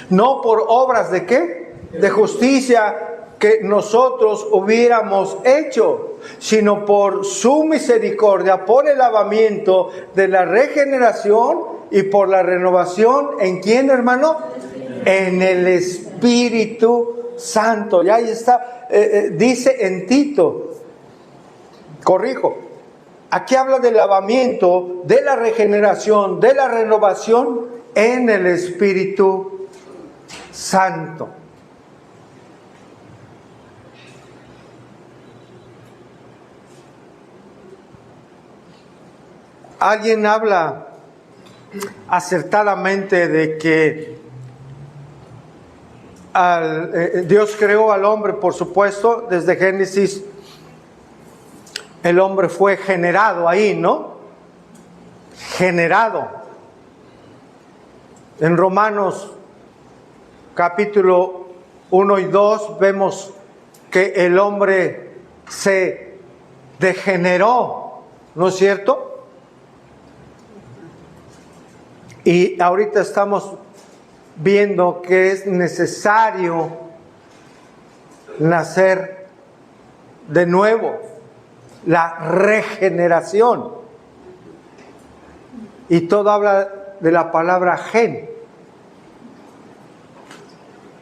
no por obras de ¿qué? De justicia que nosotros hubiéramos hecho, sino por su misericordia, por el lavamiento de la regeneración y por la renovación. ¿En quién, hermano? En el Espíritu Santo. Y ahí está, dice en Tito, corrijo, aquí habla del lavamiento, de la regeneración, de la renovación en el Espíritu Santo. Alguien habla acertadamente de que Dios creó al hombre, por supuesto, desde Génesis. El hombre fue generado ahí, ¿no? Generado. En Romanos capítulo 1 y 2 vemos que el hombre se degeneró, ¿no es cierto? Y ahorita estamos viendo que es necesario nacer de nuevo, la regeneración. Y todo habla de la palabra gen.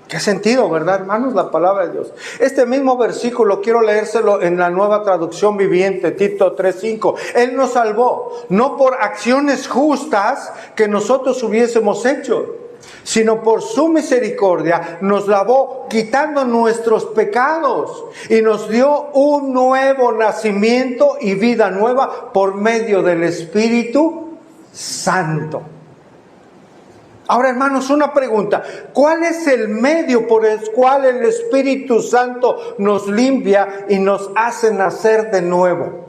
¿Qué sentido, verdad, hermanos? La palabra de Dios. Este mismo versículo quiero leérselo en la Nueva Traducción Viviente, Tito 3:5. Él nos salvó, no por acciones justas que nosotros hubiésemos hecho, sino por su misericordia nos lavó quitando nuestros pecados y nos dio un nuevo nacimiento y vida nueva por medio del Espíritu Santo. Ahora, hermanos, una pregunta. ¿Cuál es el medio por el cual el Espíritu Santo nos limpia y nos hace nacer de nuevo?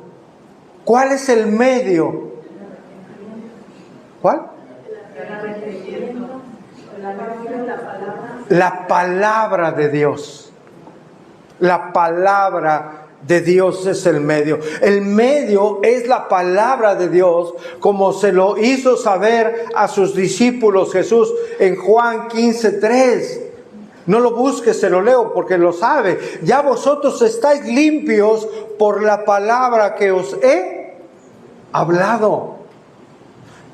¿Cuál es el medio? ¿Cuál? La palabra de Dios. La palabra de Dios es el medio. El medio es la palabra de Dios, como se lo hizo saber a sus discípulos Jesús en Juan 15:3. No lo busque, se lo leo porque lo sabe. Ya vosotros estáis limpios por la palabra que os he hablado.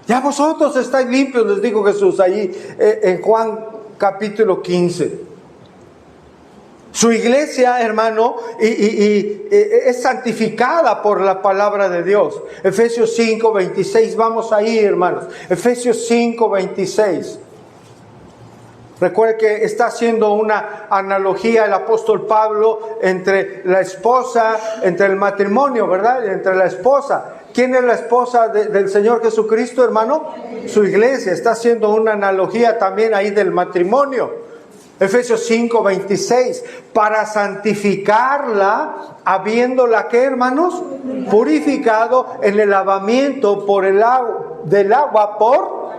Ya vosotros estáis limpios, les dijo Jesús allí en Juan capítulo 15. Su iglesia, hermano, es santificada por la palabra de Dios. Efesios 5:26, vamos ahí, hermanos. Efesios 5:26. Recuerde que está haciendo una analogía el apóstol Pablo entre la esposa, entre el matrimonio, ¿verdad? Entre la esposa. ¿Quién es la esposa del Señor Jesucristo, hermano? Su iglesia. Está haciendo una analogía también ahí del matrimonio. Efesios 5:26, para santificarla, habiéndola, ¿qué, hermanos? Purificado en el lavamiento por el agua, del agua por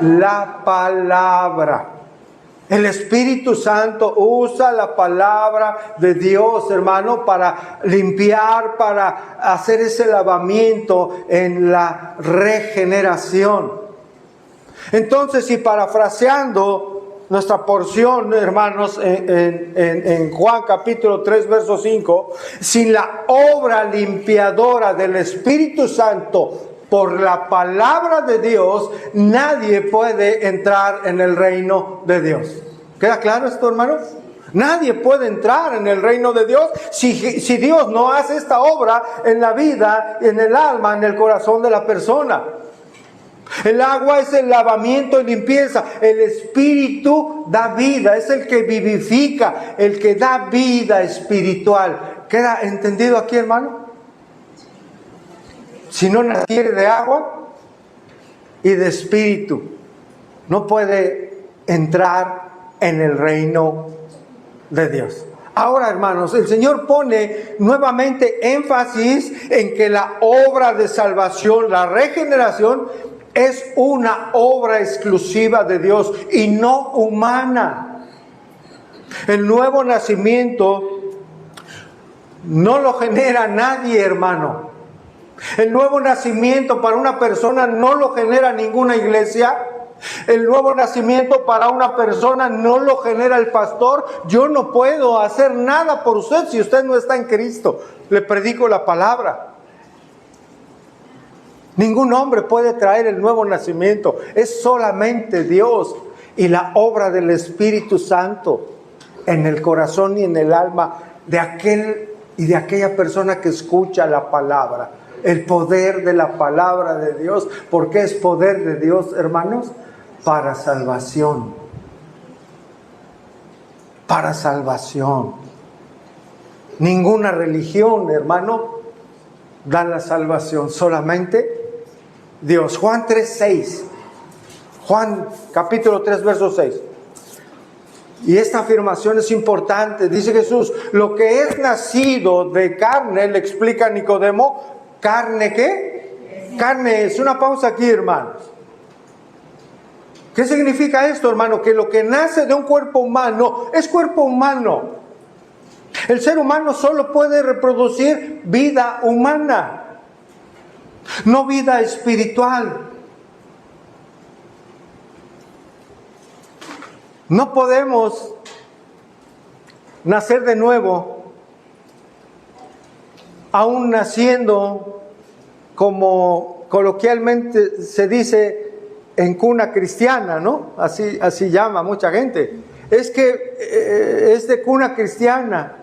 la palabra. El Espíritu Santo usa la palabra de Dios, hermano, para limpiar, para hacer ese lavamiento en la regeneración. Entonces, y parafraseando nuestra porción, hermanos, en Juan capítulo 3, verso 5, sin la obra limpiadora del Espíritu Santo por la palabra de Dios, nadie puede entrar en el reino de Dios. ¿Queda claro esto, hermanos? Nadie puede entrar en el reino de Dios si Dios no hace esta obra en la vida, en el alma, en el corazón de la persona. El agua es el lavamiento y limpieza. El Espíritu da vida, es el que vivifica, el que da vida espiritual. ¿Queda entendido aquí, hermano? Si no naciere de agua y de espíritu, no puede entrar en el reino de Dios. Ahora, hermanos, el Señor pone nuevamente énfasis en que la obra de salvación, la regeneración, es una obra exclusiva de Dios y no humana. El nuevo nacimiento no lo genera nadie, hermano. El nuevo nacimiento para una persona no lo genera ninguna iglesia. El nuevo nacimiento para una persona no lo genera el pastor. Yo no puedo hacer nada por usted si usted no está en Cristo. Le predico la palabra. Ningún hombre puede traer el nuevo nacimiento. Es solamente Dios y la obra del Espíritu Santo en el corazón y en el alma de aquel y de aquella persona que escucha la palabra. El poder de la palabra de Dios. ¿Por qué es poder de Dios, hermanos? Para salvación. Para salvación. Ninguna religión, hermano, da la salvación. Solamente Dios. Juan 3:6. Juan capítulo 3, verso 6. Y esta afirmación es importante. Dice Jesús, lo que es nacido de carne, le explica a Nicodemo, ¿carne qué? Carne es. Una pausa aquí, hermanos. ¿Qué significa esto, hermano? Que lo que nace de un cuerpo humano es cuerpo humano. El ser humano solo puede reproducir vida humana, no vida espiritual. No podemos nacer de nuevo, aún naciendo, como coloquialmente se dice, en cuna cristiana, ¿no? Así llama mucha gente. Es que es de cuna cristiana.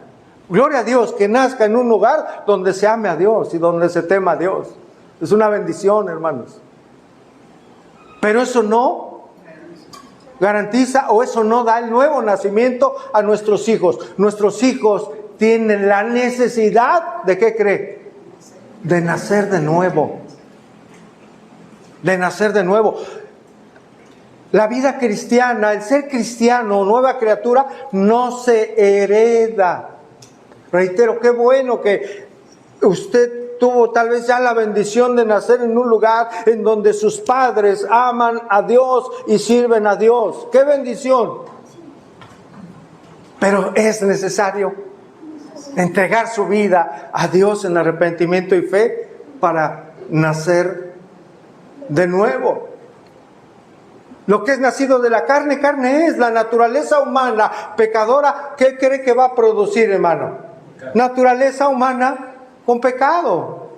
Gloria a Dios, que nazca en un lugar donde se ame a Dios y donde se tema a Dios. Es una bendición, hermanos. Pero eso no garantiza, o eso no da el nuevo nacimiento a nuestros hijos. Nuestros hijos tienen la necesidad de, ¿qué cree? De nacer de nuevo. De nacer de nuevo. La vida cristiana, el ser cristiano, nueva criatura, no se hereda. Reitero, qué bueno que usted tuvo tal vez ya la bendición de nacer en un lugar en donde sus padres aman a Dios y sirven a Dios. ¡Qué bendición! Pero es necesario entregar su vida a Dios en arrepentimiento y fe para nacer de nuevo. Lo que es nacido de la carne, carne es. La naturaleza humana pecadora, ¿qué cree que va a producir, hermano? Naturaleza humana con pecado.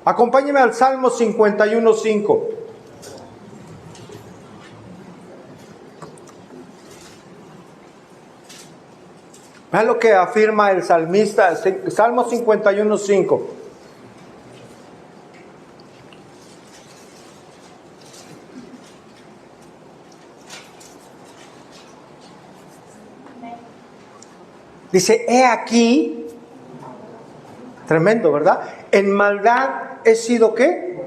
Acompáñeme al Salmo 51:5. Vean lo que afirma el salmista, Salmo 51:5. Dice, he aquí, tremendo, ¿verdad? En maldad he sido, ¿qué?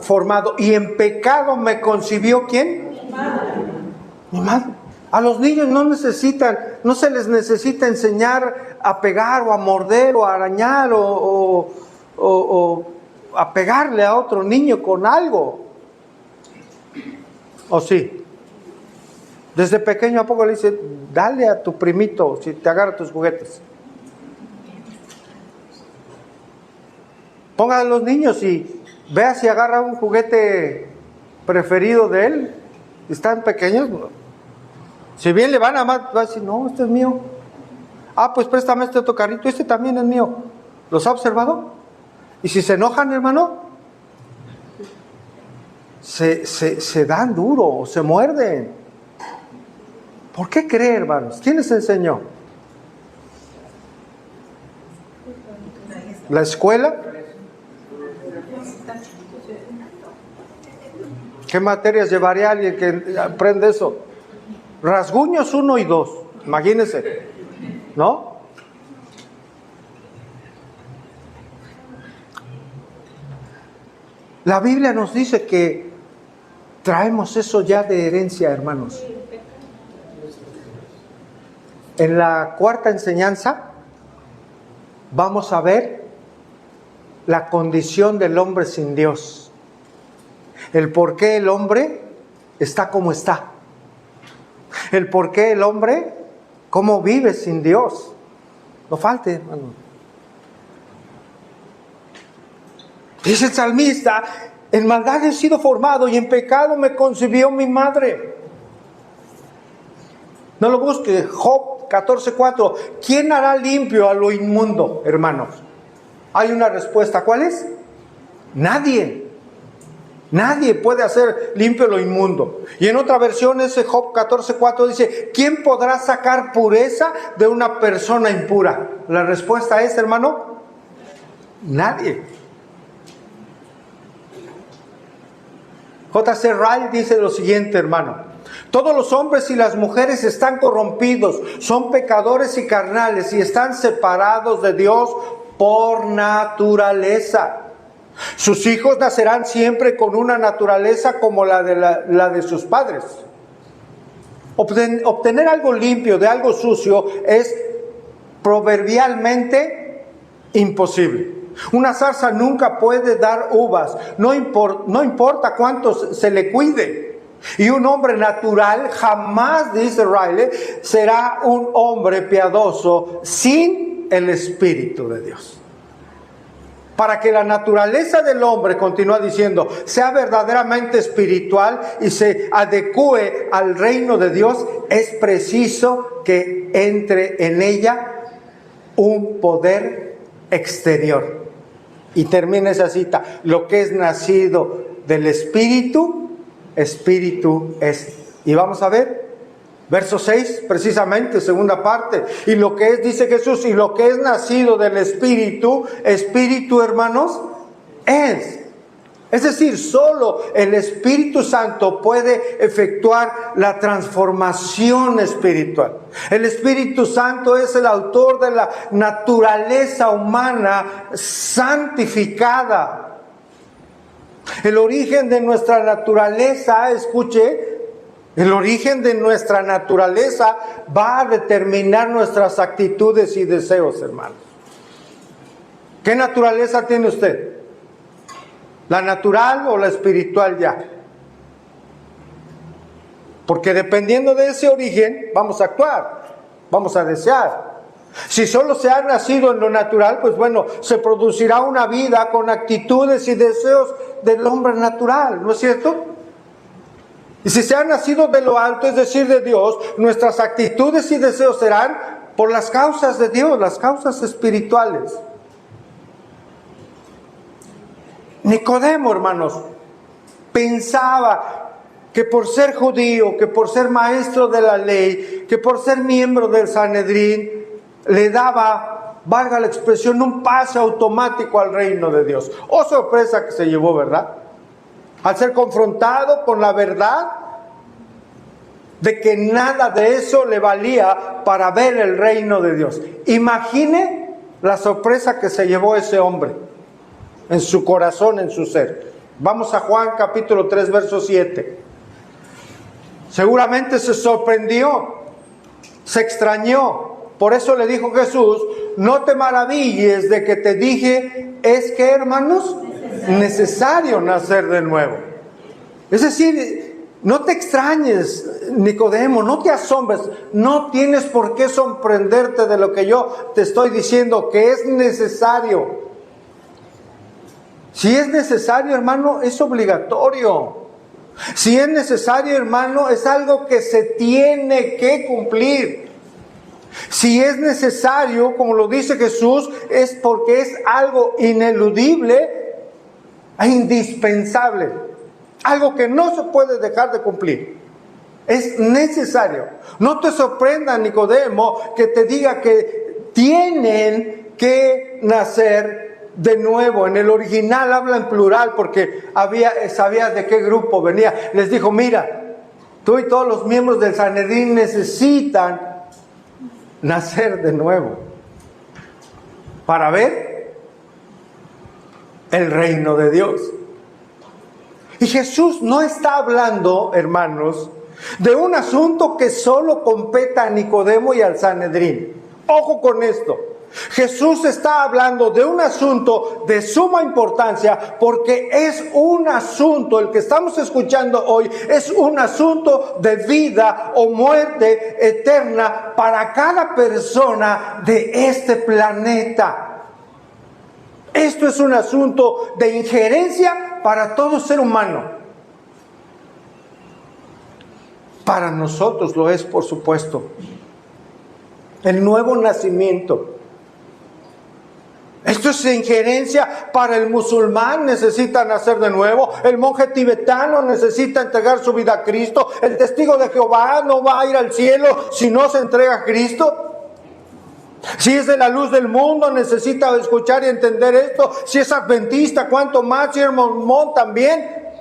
Formado. Y en pecado me concibió, ¿quién? Mi madre. A los niños no se les necesita enseñar a pegar o a morder o a arañar o a pegarle a otro niño con algo. ¿O sí? Desde pequeño, ¿a poco le dice, dale a tu primito si te agarra tus juguetes? Ponga a los niños y vea si agarra un juguete preferido de él. Están pequeños. Si bien le van a amar, va a decir, no, este es mío. Ah, pues préstame este otro carrito, este también es mío. ¿Los ha observado? Y si se enojan, hermano, se dan duro o se muerden. ¿Por qué cree, hermanos? ¿Quién les enseñó? ¿La escuela? ¿Qué materias llevaría alguien que aprende eso? Rasguños 1 y 2, imagínense, ¿no? La Biblia nos dice que traemos eso ya de herencia, hermanos. En la cuarta enseñanza vamos a ver la condición del hombre sin Dios. El por qué el hombre está como está. El por qué el hombre, cómo vive sin Dios. No falte, hermano. Dice el salmista, en maldad he sido formado y en pecado me concibió mi madre. No lo busque. Job 14:4. ¿Quién hará limpio a lo inmundo, hermanos? Hay una respuesta. ¿Cuál es? Nadie. Nadie puede hacer limpio lo inmundo. Y en otra versión, ese Job 14:4 dice, ¿quién podrá sacar pureza de una persona impura? La respuesta es, hermano, nadie. J.C. Ryle dice lo siguiente, hermano. Todos los hombres y las mujeres están corrompidos, son pecadores y carnales y están separados de Dios por naturaleza. Sus hijos nacerán siempre con una naturaleza como la de sus padres. Obtener algo limpio de algo sucio es proverbialmente imposible. Una zarza nunca puede dar uvas, no importa cuánto se le cuide. Y un hombre natural jamás, dice Riley, será un hombre piadoso sin el Espíritu de Dios. Para que la naturaleza del hombre, continúa diciendo, sea verdaderamente espiritual y se adecue al reino de Dios, es preciso que entre en ella un poder exterior. Y termina esa cita: lo que es nacido del Espíritu, Espíritu es. Y vamos a ver verso 6, precisamente, segunda parte. Y lo que es, dice Jesús, y lo que es nacido del Espíritu, Espíritu, hermanos, es. Es decir, solo el Espíritu Santo puede efectuar la transformación espiritual. El Espíritu Santo es el autor de la naturaleza humana santificada. El origen de nuestra naturaleza, escuche, el origen de nuestra naturaleza va a determinar nuestras actitudes y deseos, hermanos. ¿Qué naturaleza tiene usted? ¿La natural o la espiritual ya? Porque dependiendo de ese origen, vamos a actuar, vamos a desear. Si solo se ha nacido en lo natural, pues bueno, se producirá una vida con actitudes y deseos del hombre natural, ¿no es cierto? Y si se ha nacido de lo alto, es decir, de Dios, nuestras actitudes y deseos serán por las causas de Dios, las causas espirituales. Nicodemo, hermanos, pensaba que por ser judío, que por ser maestro de la ley, que por ser miembro del Sanedrín, le daba, valga la expresión, un pase automático al reino de Dios. Oh, sorpresa que se llevó, ¿verdad? Al ser confrontado con la verdad de que nada de eso le valía para ver el reino de Dios. Imagine la sorpresa que se llevó ese hombre en su corazón, en su ser. Vamos a Juan capítulo 3, verso 7. Seguramente se sorprendió, se extrañó. Por eso le dijo Jesús: no te maravilles de que te dije, es que, hermanos, necesario nacer de nuevo. Es decir, no te extrañes, Nicodemo, no te asombres, no tienes por qué sorprenderte de lo que yo te estoy diciendo, que es necesario. Si es necesario, hermano, es obligatorio. Si es necesario, hermano, es algo que se tiene que cumplir. Si es necesario, como lo dice Jesús, es porque es algo ineludible e indispensable. Algo que no se puede dejar de cumplir. Es necesario. No te sorprenda, Nicodemo, que te diga que tienen que nacer de nuevo. En el original habla en plural porque sabía de qué grupo venía. Les dijo: mira, tú y todos los miembros del Sanedrín necesitan nacer de nuevo para ver el reino de Dios. Y Jesús no está hablando, hermanos, de un asunto que solo compete a Nicodemo y al Sanedrín. Ojo con esto. Jesús está hablando de un asunto de suma importancia, porque es un asunto, el que estamos escuchando hoy, es un asunto de vida o muerte eterna para cada persona de este planeta. Esto es un asunto de injerencia para todo ser humano. Para nosotros lo es, por supuesto. El nuevo nacimiento. Esto es injerencia para el musulmán, necesita nacer de nuevo. El monje tibetano necesita entregar su vida a Cristo. El testigo de Jehová no va a ir al cielo si no se entrega a Cristo. Si es de la luz del mundo, necesita escuchar y entender esto. Si es adventista, cuánto más, si es mormón también.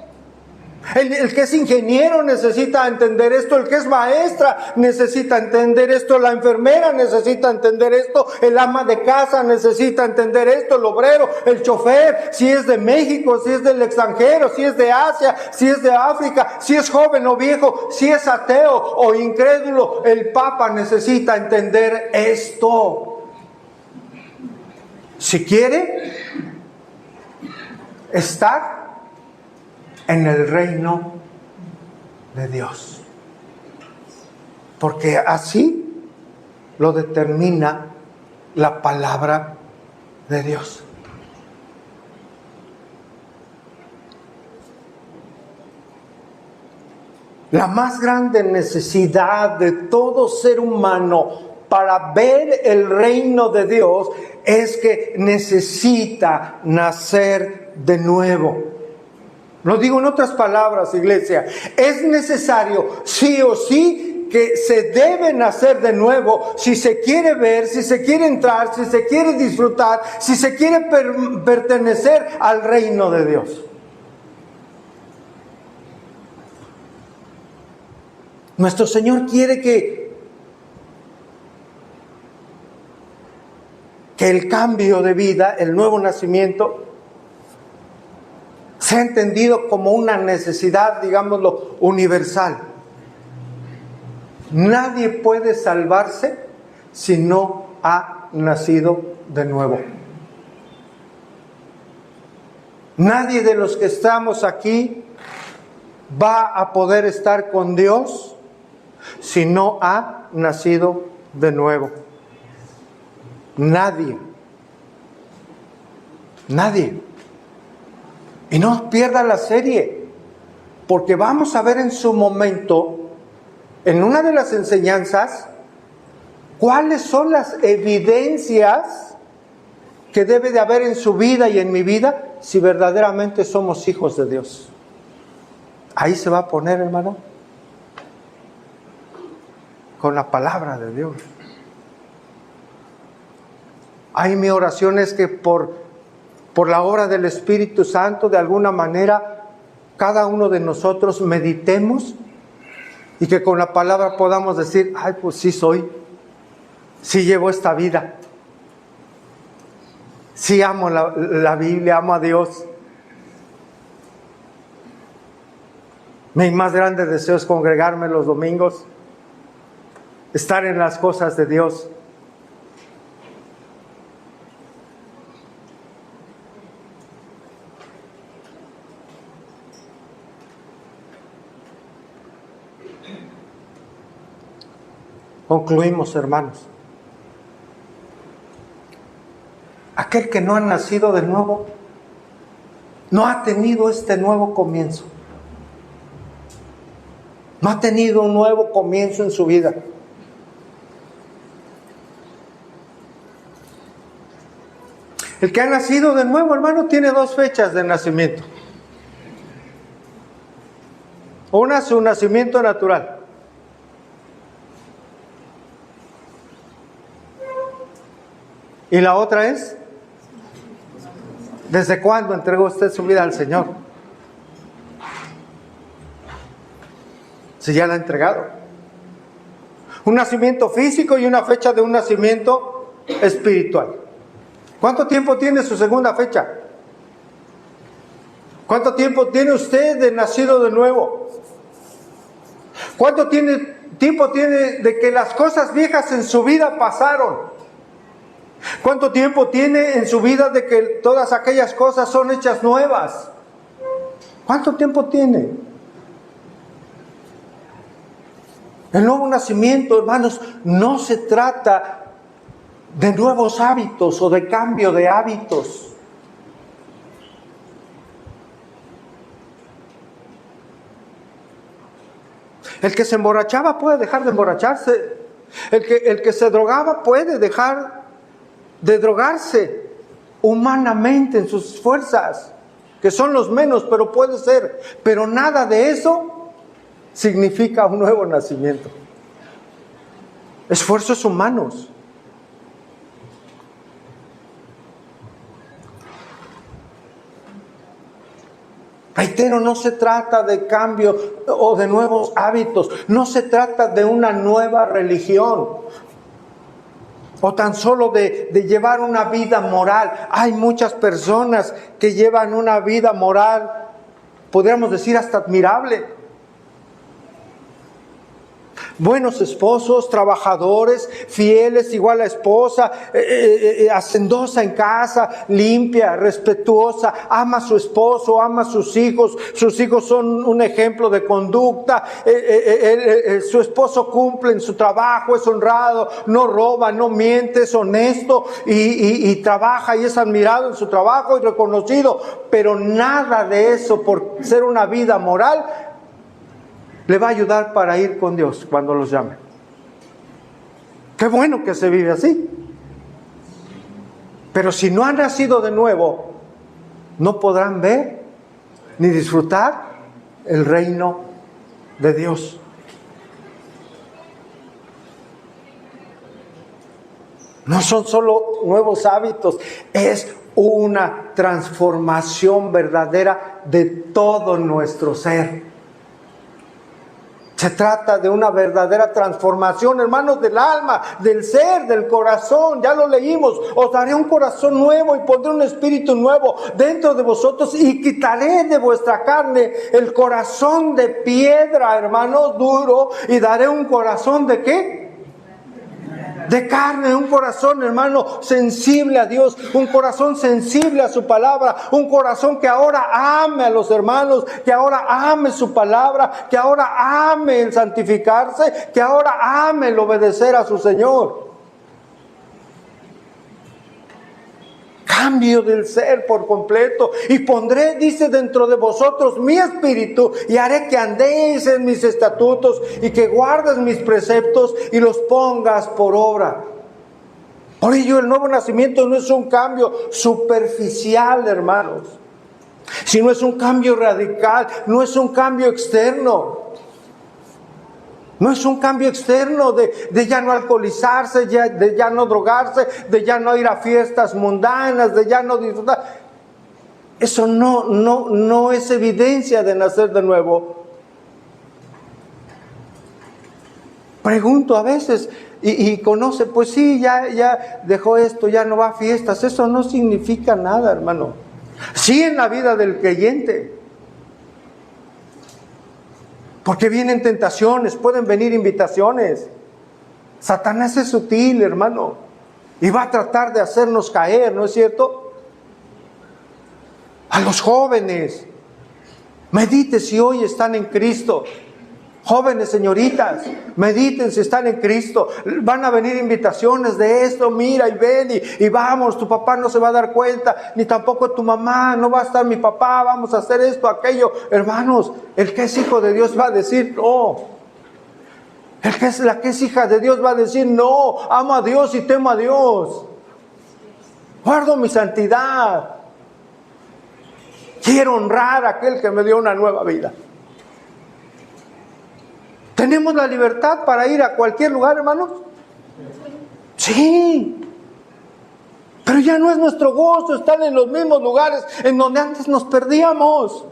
El que es ingeniero necesita entender esto, el que es maestra necesita entender esto, la enfermera necesita entender esto, el ama de casa necesita entender esto, el obrero, el chofer, si es de México, si es del extranjero, si es de Asia, si es de África, si es joven o viejo, si es ateo o incrédulo, el Papa necesita entender esto. Si quiere estar en el reino de Dios, porque así lo determina la palabra de Dios. La más grande necesidad de todo ser humano para ver el reino de Dios es que necesita nacer de nuevo. Lo digo en otras palabras, iglesia. Es necesario, sí o sí, que se debe nacer de nuevo si se quiere ver, si se quiere entrar, si se quiere disfrutar, si se quiere pertenecer al reino de Dios. Nuestro Señor quiere que el cambio de vida, el nuevo nacimiento, sea entendido como una necesidad, digámoslo, universal. Nadie puede salvarse si no ha nacido de nuevo. Nadie de los que estamos aquí va a poder estar con Dios si no ha nacido de nuevo. Nadie. Nadie. Y no pierda la serie, porque vamos a ver en su momento, en una de las enseñanzas, cuáles son las evidencias que debe de haber en su vida y en mi vida si verdaderamente somos hijos de Dios. Ahí se va a poner, hermano, con la palabra de Dios. Ahí mi oración es que por la obra del Espíritu Santo, de alguna manera, cada uno de nosotros meditemos y que con la palabra podamos decir, ay, pues sí soy, sí llevo esta vida, sí amo la Biblia, amo a Dios. Mi más grande deseo es congregarme los domingos, estar en las cosas de Dios. Concluimos, hermanos. Aquel que no ha nacido de nuevo, no ha tenido este nuevo comienzo. No ha tenido un nuevo comienzo en su vida. El que ha nacido de nuevo, hermano, tiene dos fechas de nacimiento. Una, su nacimiento natural. Y la otra es, ¿desde cuándo entregó usted su vida al Señor? Si ya la ha entregado. Un nacimiento físico y una fecha de un nacimiento espiritual. ¿Cuánto tiempo tiene su segunda fecha? ¿Cuánto tiempo tiene usted de nacido de nuevo? ¿Cuánto tiempo tiene de que las cosas viejas en su vida pasaron? ¿Cuánto tiempo tiene en su vida de que todas aquellas cosas son hechas nuevas? ¿Cuánto tiempo tiene? El nuevo nacimiento, hermanos, no se trata de nuevos hábitos o de cambio de hábitos. El que se emborrachaba puede dejar de emborracharse. El que se drogaba puede dejar de drogarse humanamente en sus fuerzas, que son los menos, pero puede ser. Pero nada de eso significa un nuevo nacimiento. Esfuerzos humanos. Reitero, no se trata de cambio o de nuevos hábitos, no se trata de una nueva religión o tan solo de llevar una vida moral. Hay muchas personas que llevan una vida moral, podríamos decir hasta admirable. Buenos esposos, trabajadores, fieles, igual la esposa, hacendosa en casa, limpia, respetuosa, ama a su esposo, ama a sus hijos son un ejemplo de conducta, su esposo cumple en su trabajo, es honrado, no roba, no miente, es honesto y trabaja y es admirado en su trabajo y reconocido, pero nada de eso por ser una vida moral le va a ayudar para ir con Dios cuando los llame. Qué bueno que se vive así. Pero si no han nacido de nuevo, no podrán ver ni disfrutar el reino de Dios. No son solo nuevos hábitos, es una transformación verdadera de todo nuestro ser. Se trata de una verdadera transformación, hermanos, del alma, del ser, del corazón. Ya lo leímos. Os daré un corazón nuevo y pondré un espíritu nuevo dentro de vosotros y quitaré de vuestra carne el corazón de piedra, hermanos, duro, y daré un corazón de ¿qué? De carne, un corazón, hermano, sensible a Dios, un corazón sensible a su palabra, un corazón que ahora ame a los hermanos, que ahora ame su palabra, que ahora ame el santificarse, que ahora ame el obedecer a su Señor. Cambio del ser por completo. Y pondré, dice, dentro de vosotros mi espíritu y haré que andéis en mis estatutos y que guardes mis preceptos y los pongas por obra. Por ello el nuevo nacimiento no es un cambio superficial, hermanos, sino es un cambio radical, no es un cambio externo. No es un cambio externo de ya no alcoholizarse, de ya no drogarse, de ya no ir a fiestas mundanas, de ya no disfrutar. Eso no es evidencia de nacer de nuevo. Pregunto a veces, y conoce, pues sí, ya dejó esto, ya no va a fiestas. Eso no significa nada, hermano. Sí, en la vida del creyente. Porque vienen tentaciones, pueden venir invitaciones. Satanás es sutil, hermano, y va a tratar de hacernos caer, ¿no es cierto? A los jóvenes, medite si hoy están en Cristo. Jóvenes, señoritas, mediten si están en Cristo. Van a venir invitaciones de esto, mira y ven y vamos, tu papá no se va a dar cuenta, ni tampoco tu mamá, no va a estar mi papá, vamos a hacer esto, aquello. Hermanos, el que es hijo de Dios va a decir no. La que es hija de Dios va a decir no, amo a Dios y temo a Dios. Guardo mi santidad. Quiero honrar a aquel que me dio una nueva vida. ¿Tenemos la libertad para ir a cualquier lugar, hermanos? Sí. Pero ya no es nuestro gozo estar en los mismos lugares en donde antes nos perdíamos.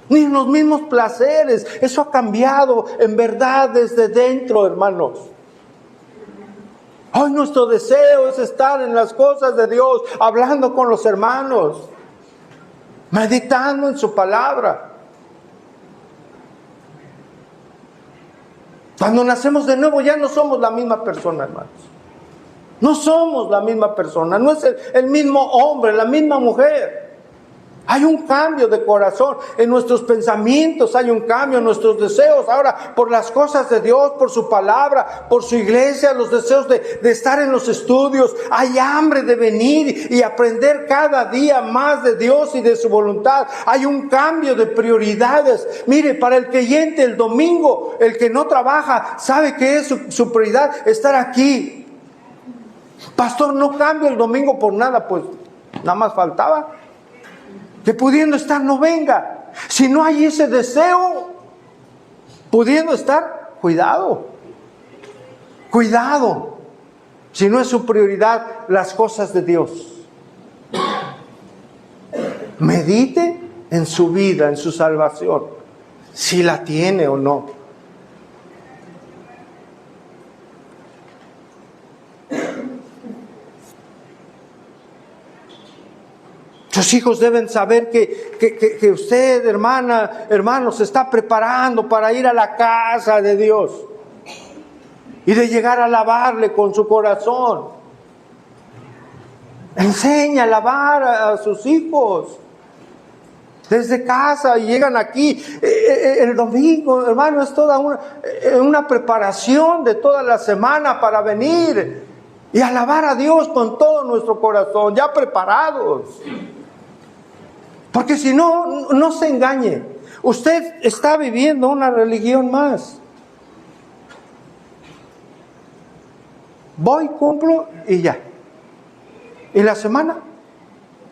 Ni en los mismos placeres. Eso ha cambiado en verdad desde dentro, hermanos. Hoy nuestro deseo es estar en las cosas de Dios, hablando con los hermanos, meditando en su palabra. Cuando nacemos de nuevo ya no somos la misma persona, hermanos. No somos la misma persona, no es el mismo hombre, la misma mujer. Hay un cambio de corazón, en nuestros pensamientos hay un cambio, en nuestros deseos ahora por las cosas de Dios, por su palabra, por su iglesia, los deseos de estar en los estudios. Hay hambre de venir y aprender cada día más de Dios y de su voluntad. Hay un cambio de prioridades. Mire, para el creyente el domingo, el que no trabaja, sabe que es su prioridad estar aquí. Pastor, no cambio el domingo por nada, pues nada más faltaba. Que pudiendo estar no venga. Si no hay ese deseo, pudiendo estar, cuidado. Cuidado. Si no es su prioridad las cosas de Dios. Medite en su vida, en su salvación, si la tiene o no. Sus hijos deben saber que usted, hermano, se está preparando para ir a la casa de Dios y de llegar a alabarle con su corazón. Enseña a alabar a sus hijos desde casa y llegan aquí el domingo, hermano. Es toda una preparación de toda la semana para venir y alabar a Dios con todo nuestro corazón, ya preparados. Porque si no, no se engañe. Usted está viviendo una religión más. Voy, cumplo y ya. ¿Y la semana?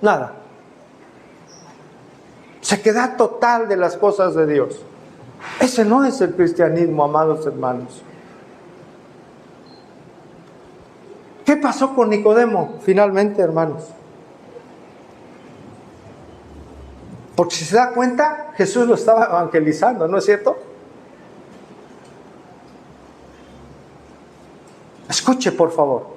Nada. Sequedad total de las cosas de Dios. Ese no es el cristianismo, amados hermanos. ¿Qué pasó con Nicodemo finalmente, hermanos? Porque si se da cuenta, Jesús lo estaba evangelizando, ¿no es cierto? Escuche, por favor.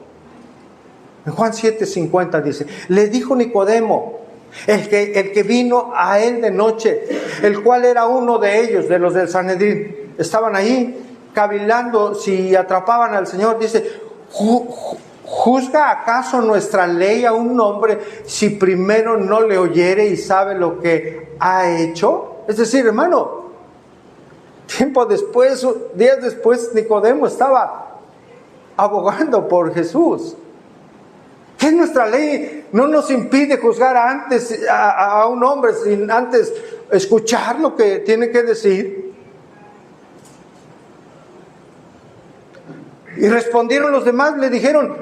En Juan 7:50 dice: le dijo Nicodemo, el que vino a él de noche, el cual era uno de ellos, de los del Sanedrín. Estaban ahí cavilando si atrapaban al Señor. Dice: ¿juzga acaso nuestra ley a un hombre si primero no le oyere y sabe lo que ha hecho? Es decir, hermano, tiempo después, días después, Nicodemo estaba abogando por Jesús. ¿Qué es nuestra ley? No nos impide juzgar antes a un hombre sin antes escuchar lo que tiene que decir. Y respondieron los demás, le dijeron: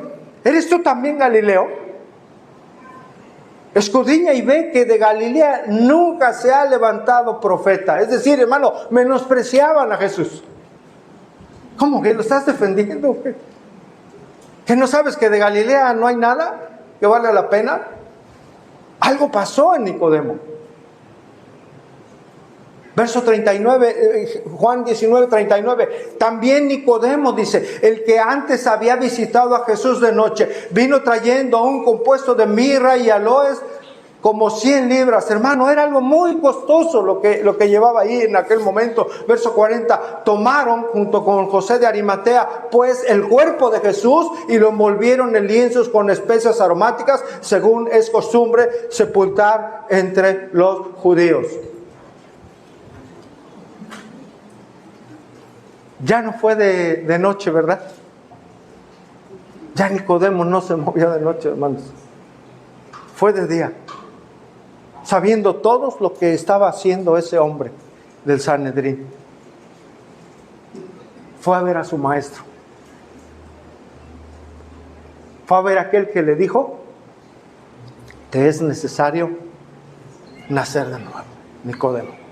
¿eres tú también Galileo? Escudriña y ve que de Galilea nunca se ha levantado profeta. Es decir, hermano, menospreciaban a Jesús. ¿Cómo que lo estás defendiendo? ¿Que no sabes que de Galilea no hay nada que valga la pena? Algo pasó en Nicodemo. Verso 39, Juan 19:39. También Nicodemo dice: el que antes había visitado a Jesús de noche, vino trayendo un compuesto de mirra y aloes, como 100 libras. Hermano, era algo muy costoso lo que llevaba ahí en aquel momento. Verso 40. Tomaron junto con José de Arimatea pues el cuerpo de Jesús y lo envolvieron en lienzos con especias aromáticas, según es costumbre sepultar entre los judíos. Ya no fue de noche, ¿verdad? Ya Nicodemo no se movía de noche, hermanos. Fue de día. Sabiendo todos lo que estaba haciendo ese hombre del Sanedrín. Fue a ver a su maestro. Fue a ver a aquel que le dijo: te es necesario nacer de nuevo, Nicodemo.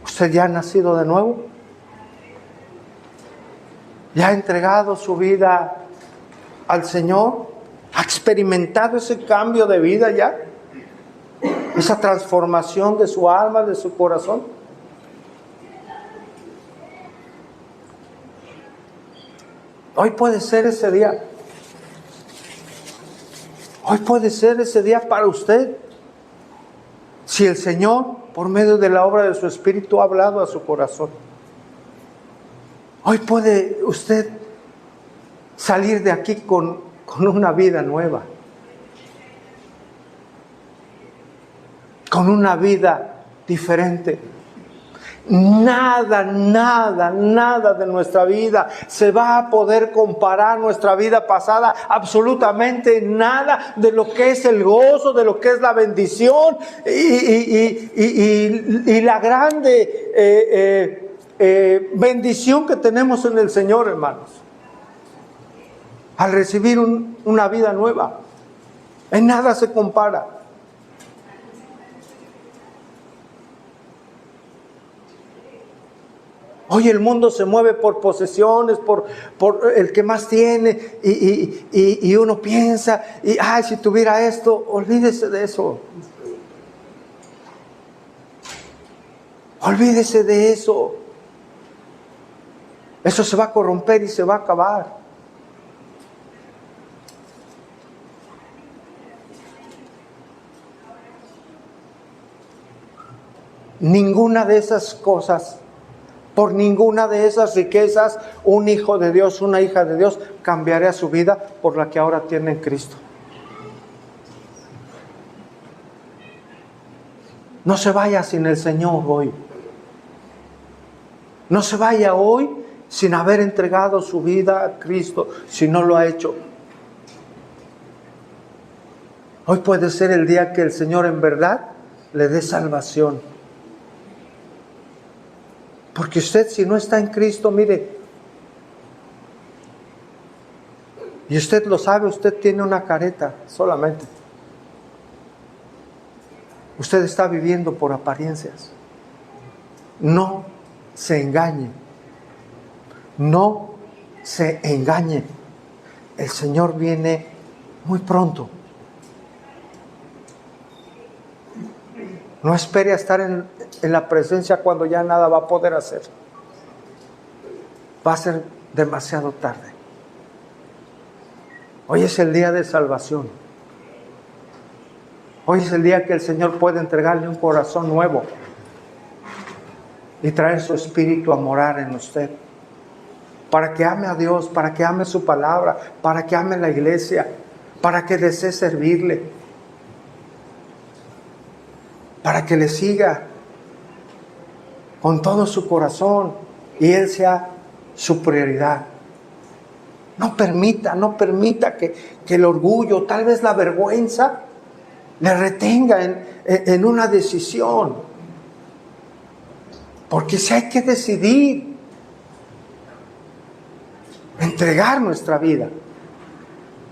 ¿Usted ya ha nacido de nuevo? ¿Ya ha entregado su vida al Señor? ¿Ha experimentado ese cambio de vida ya? ¿Esa transformación de su alma, de su corazón? Hoy puede ser ese día. Hoy puede ser ese día para usted. Si el Señor, por medio de la obra de su Espíritu, ha hablado a su corazón. Hoy puede usted salir de aquí con una vida nueva. Con una vida diferente. Nada de nuestra vida se va a poder comparar nuestra vida pasada, absolutamente nada de lo que es el gozo, de lo que es la bendición y la grande bendición que tenemos en el Señor, hermanos, al recibir una vida nueva. En nada se compara. Hoy el mundo se mueve por posesiones, por el que más tiene, y uno piensa, ay, si tuviera esto, olvídese de eso. Olvídese de eso. Eso se va a corromper y se va a acabar. Ninguna de esas cosas, por ninguna de esas riquezas, un hijo de Dios, una hija de Dios, cambiará su vida por la que ahora tiene en Cristo. No se vaya sin el Señor hoy. No se vaya hoy sin haber entregado su vida a Cristo, si no lo ha hecho. Hoy puede ser el día que el Señor en verdad le dé salvación. Porque usted, si no está en Cristo, mire, y usted lo sabe, usted tiene una careta solamente. Usted está viviendo por apariencias. No se engañe. No se engañe. El Señor viene muy pronto. No espere a estar en la presencia cuando ya nada va a poder hacer. Va a ser demasiado tarde. Hoy es el día de salvación. Hoy es el día que el Señor puede entregarle un corazón nuevo y traer su espíritu a morar en usted. Para que ame a Dios, para que ame su palabra, para que ame la iglesia, para que desee servirle, para que le siga con todo su corazón y Él sea su prioridad. No permita que el orgullo, tal vez la vergüenza, le retenga en una decisión. Porque si hay que decidir entregar nuestra vida,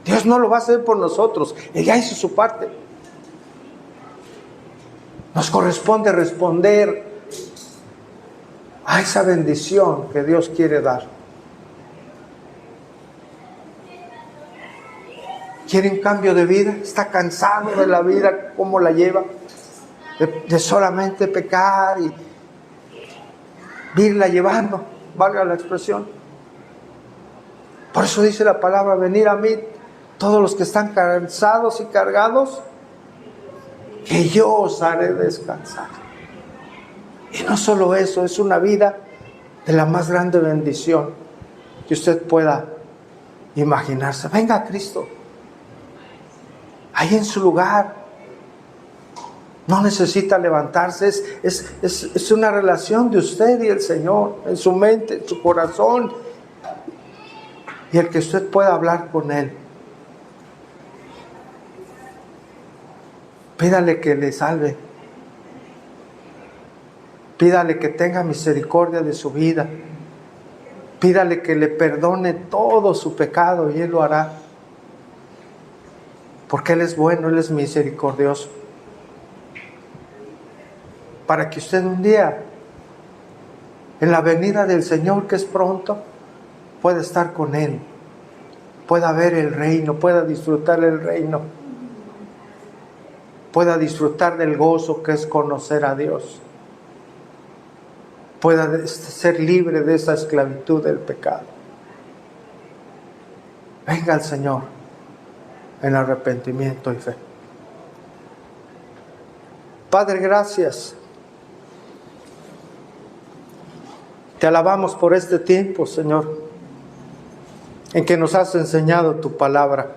Dios no lo va a hacer por nosotros. Él ya hizo su parte. Nos corresponde responder a esa bendición que Dios quiere dar. ¿Quiere un cambio de vida? ¿Está cansado de la vida? ¿Cómo la lleva? De solamente pecar y irla llevando, valga la expresión. Por eso dice la palabra, venid a mí todos los que están cansados y cargados, que yo os haré descansar. Y no solo eso, es una vida de la más grande bendición que usted pueda imaginarse. Venga a Cristo, ahí en su lugar. No necesita levantarse, es una relación de usted y el Señor, en su mente, en su corazón, y el que usted pueda hablar con Él. Pídale que le salve, pídale que tenga misericordia de su vida, pídale que le perdone todo su pecado y Él lo hará, porque Él es bueno, Él es misericordioso. Para que usted un día, en la venida del Señor, que es pronto, pueda estar con Él, pueda ver el reino, pueda disfrutar el reino, pueda disfrutar del gozo que es conocer a Dios, pueda ser libre de esa esclavitud del pecado. Venga al Señor en arrepentimiento y fe. Padre, gracias. Te alabamos por este tiempo, Señor, en que nos has enseñado tu palabra.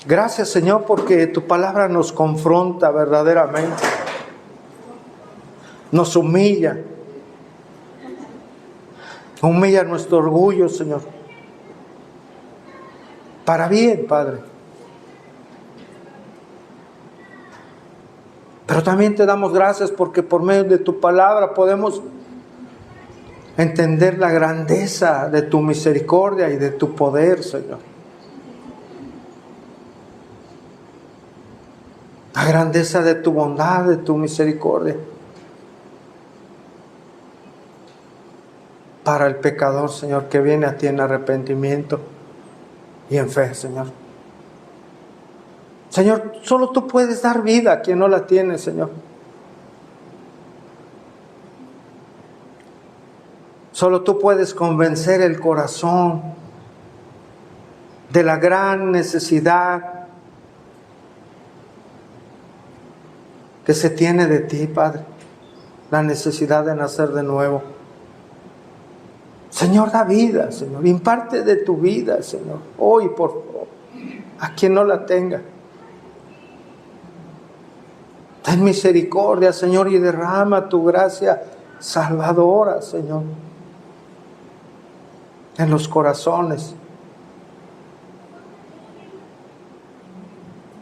Gracias, Señor, porque tu palabra nos confronta verdaderamente, nos humilla nuestro orgullo, Señor, para bien, Padre. Pero también te damos gracias porque por medio de tu palabra podemos entender la grandeza de tu misericordia y de tu poder, Señor. La grandeza de tu bondad, de tu misericordia. para el pecador, Señor, que viene a ti en arrepentimiento y en fe, Señor. Señor, solo tú puedes dar vida a quien no la tiene, Señor. Solo tú puedes convencer el corazón de la gran necesidad que se tiene de ti, Padre. La necesidad de nacer de nuevo. Señor, da vida, Señor. Imparte de tu vida, Señor. Hoy, por favor, a quien no la tenga. Ten misericordia, Señor, y derrama tu gracia salvadora, Señor, en los corazones.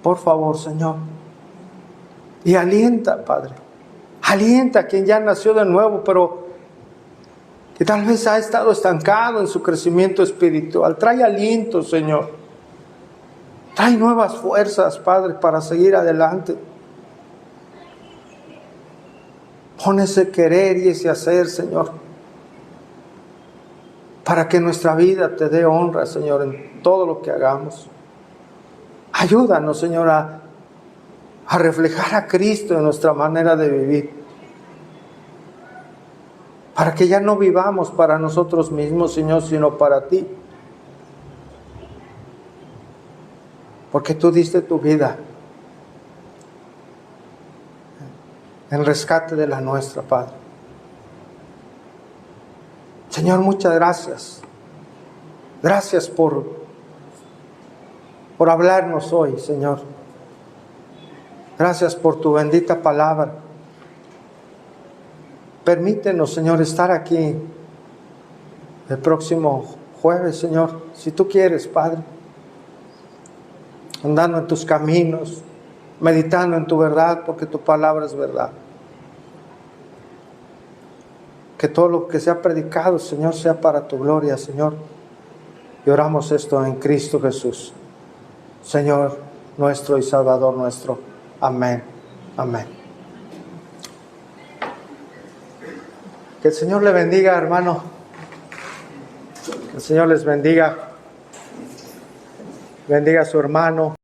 Por favor, Señor. Y alienta, Padre. Alienta a quien ya nació de nuevo, pero que tal vez ha estado estancado en su crecimiento espiritual. Trae aliento, Señor. Trae nuevas fuerzas, Padre, para seguir adelante. Pon ese querer y ese hacer, Señor, para que nuestra vida te dé honra, Señor, en todo lo que hagamos. Ayúdanos, Señor, a reflejar a Cristo en nuestra manera de vivir, para que ya no vivamos para nosotros mismos, Señor, sino para ti. Porque tú diste tu vida en rescate de la nuestra, Padre. Señor, muchas gracias. Gracias por hablarnos hoy, Señor. Gracias por tu bendita palabra. Permítenos, Señor, estar aquí el próximo jueves, Señor, si tú quieres, Padre. Andando en tus caminos, meditando en tu verdad, porque tu palabra es verdad. Que todo lo que sea predicado, Señor, sea para tu gloria, Señor. Y oramos esto en Cristo Jesús, Señor nuestro y Salvador nuestro. Amén. Amén. Que el Señor le bendiga, hermano. Que el Señor les bendiga. Bendiga a su hermano.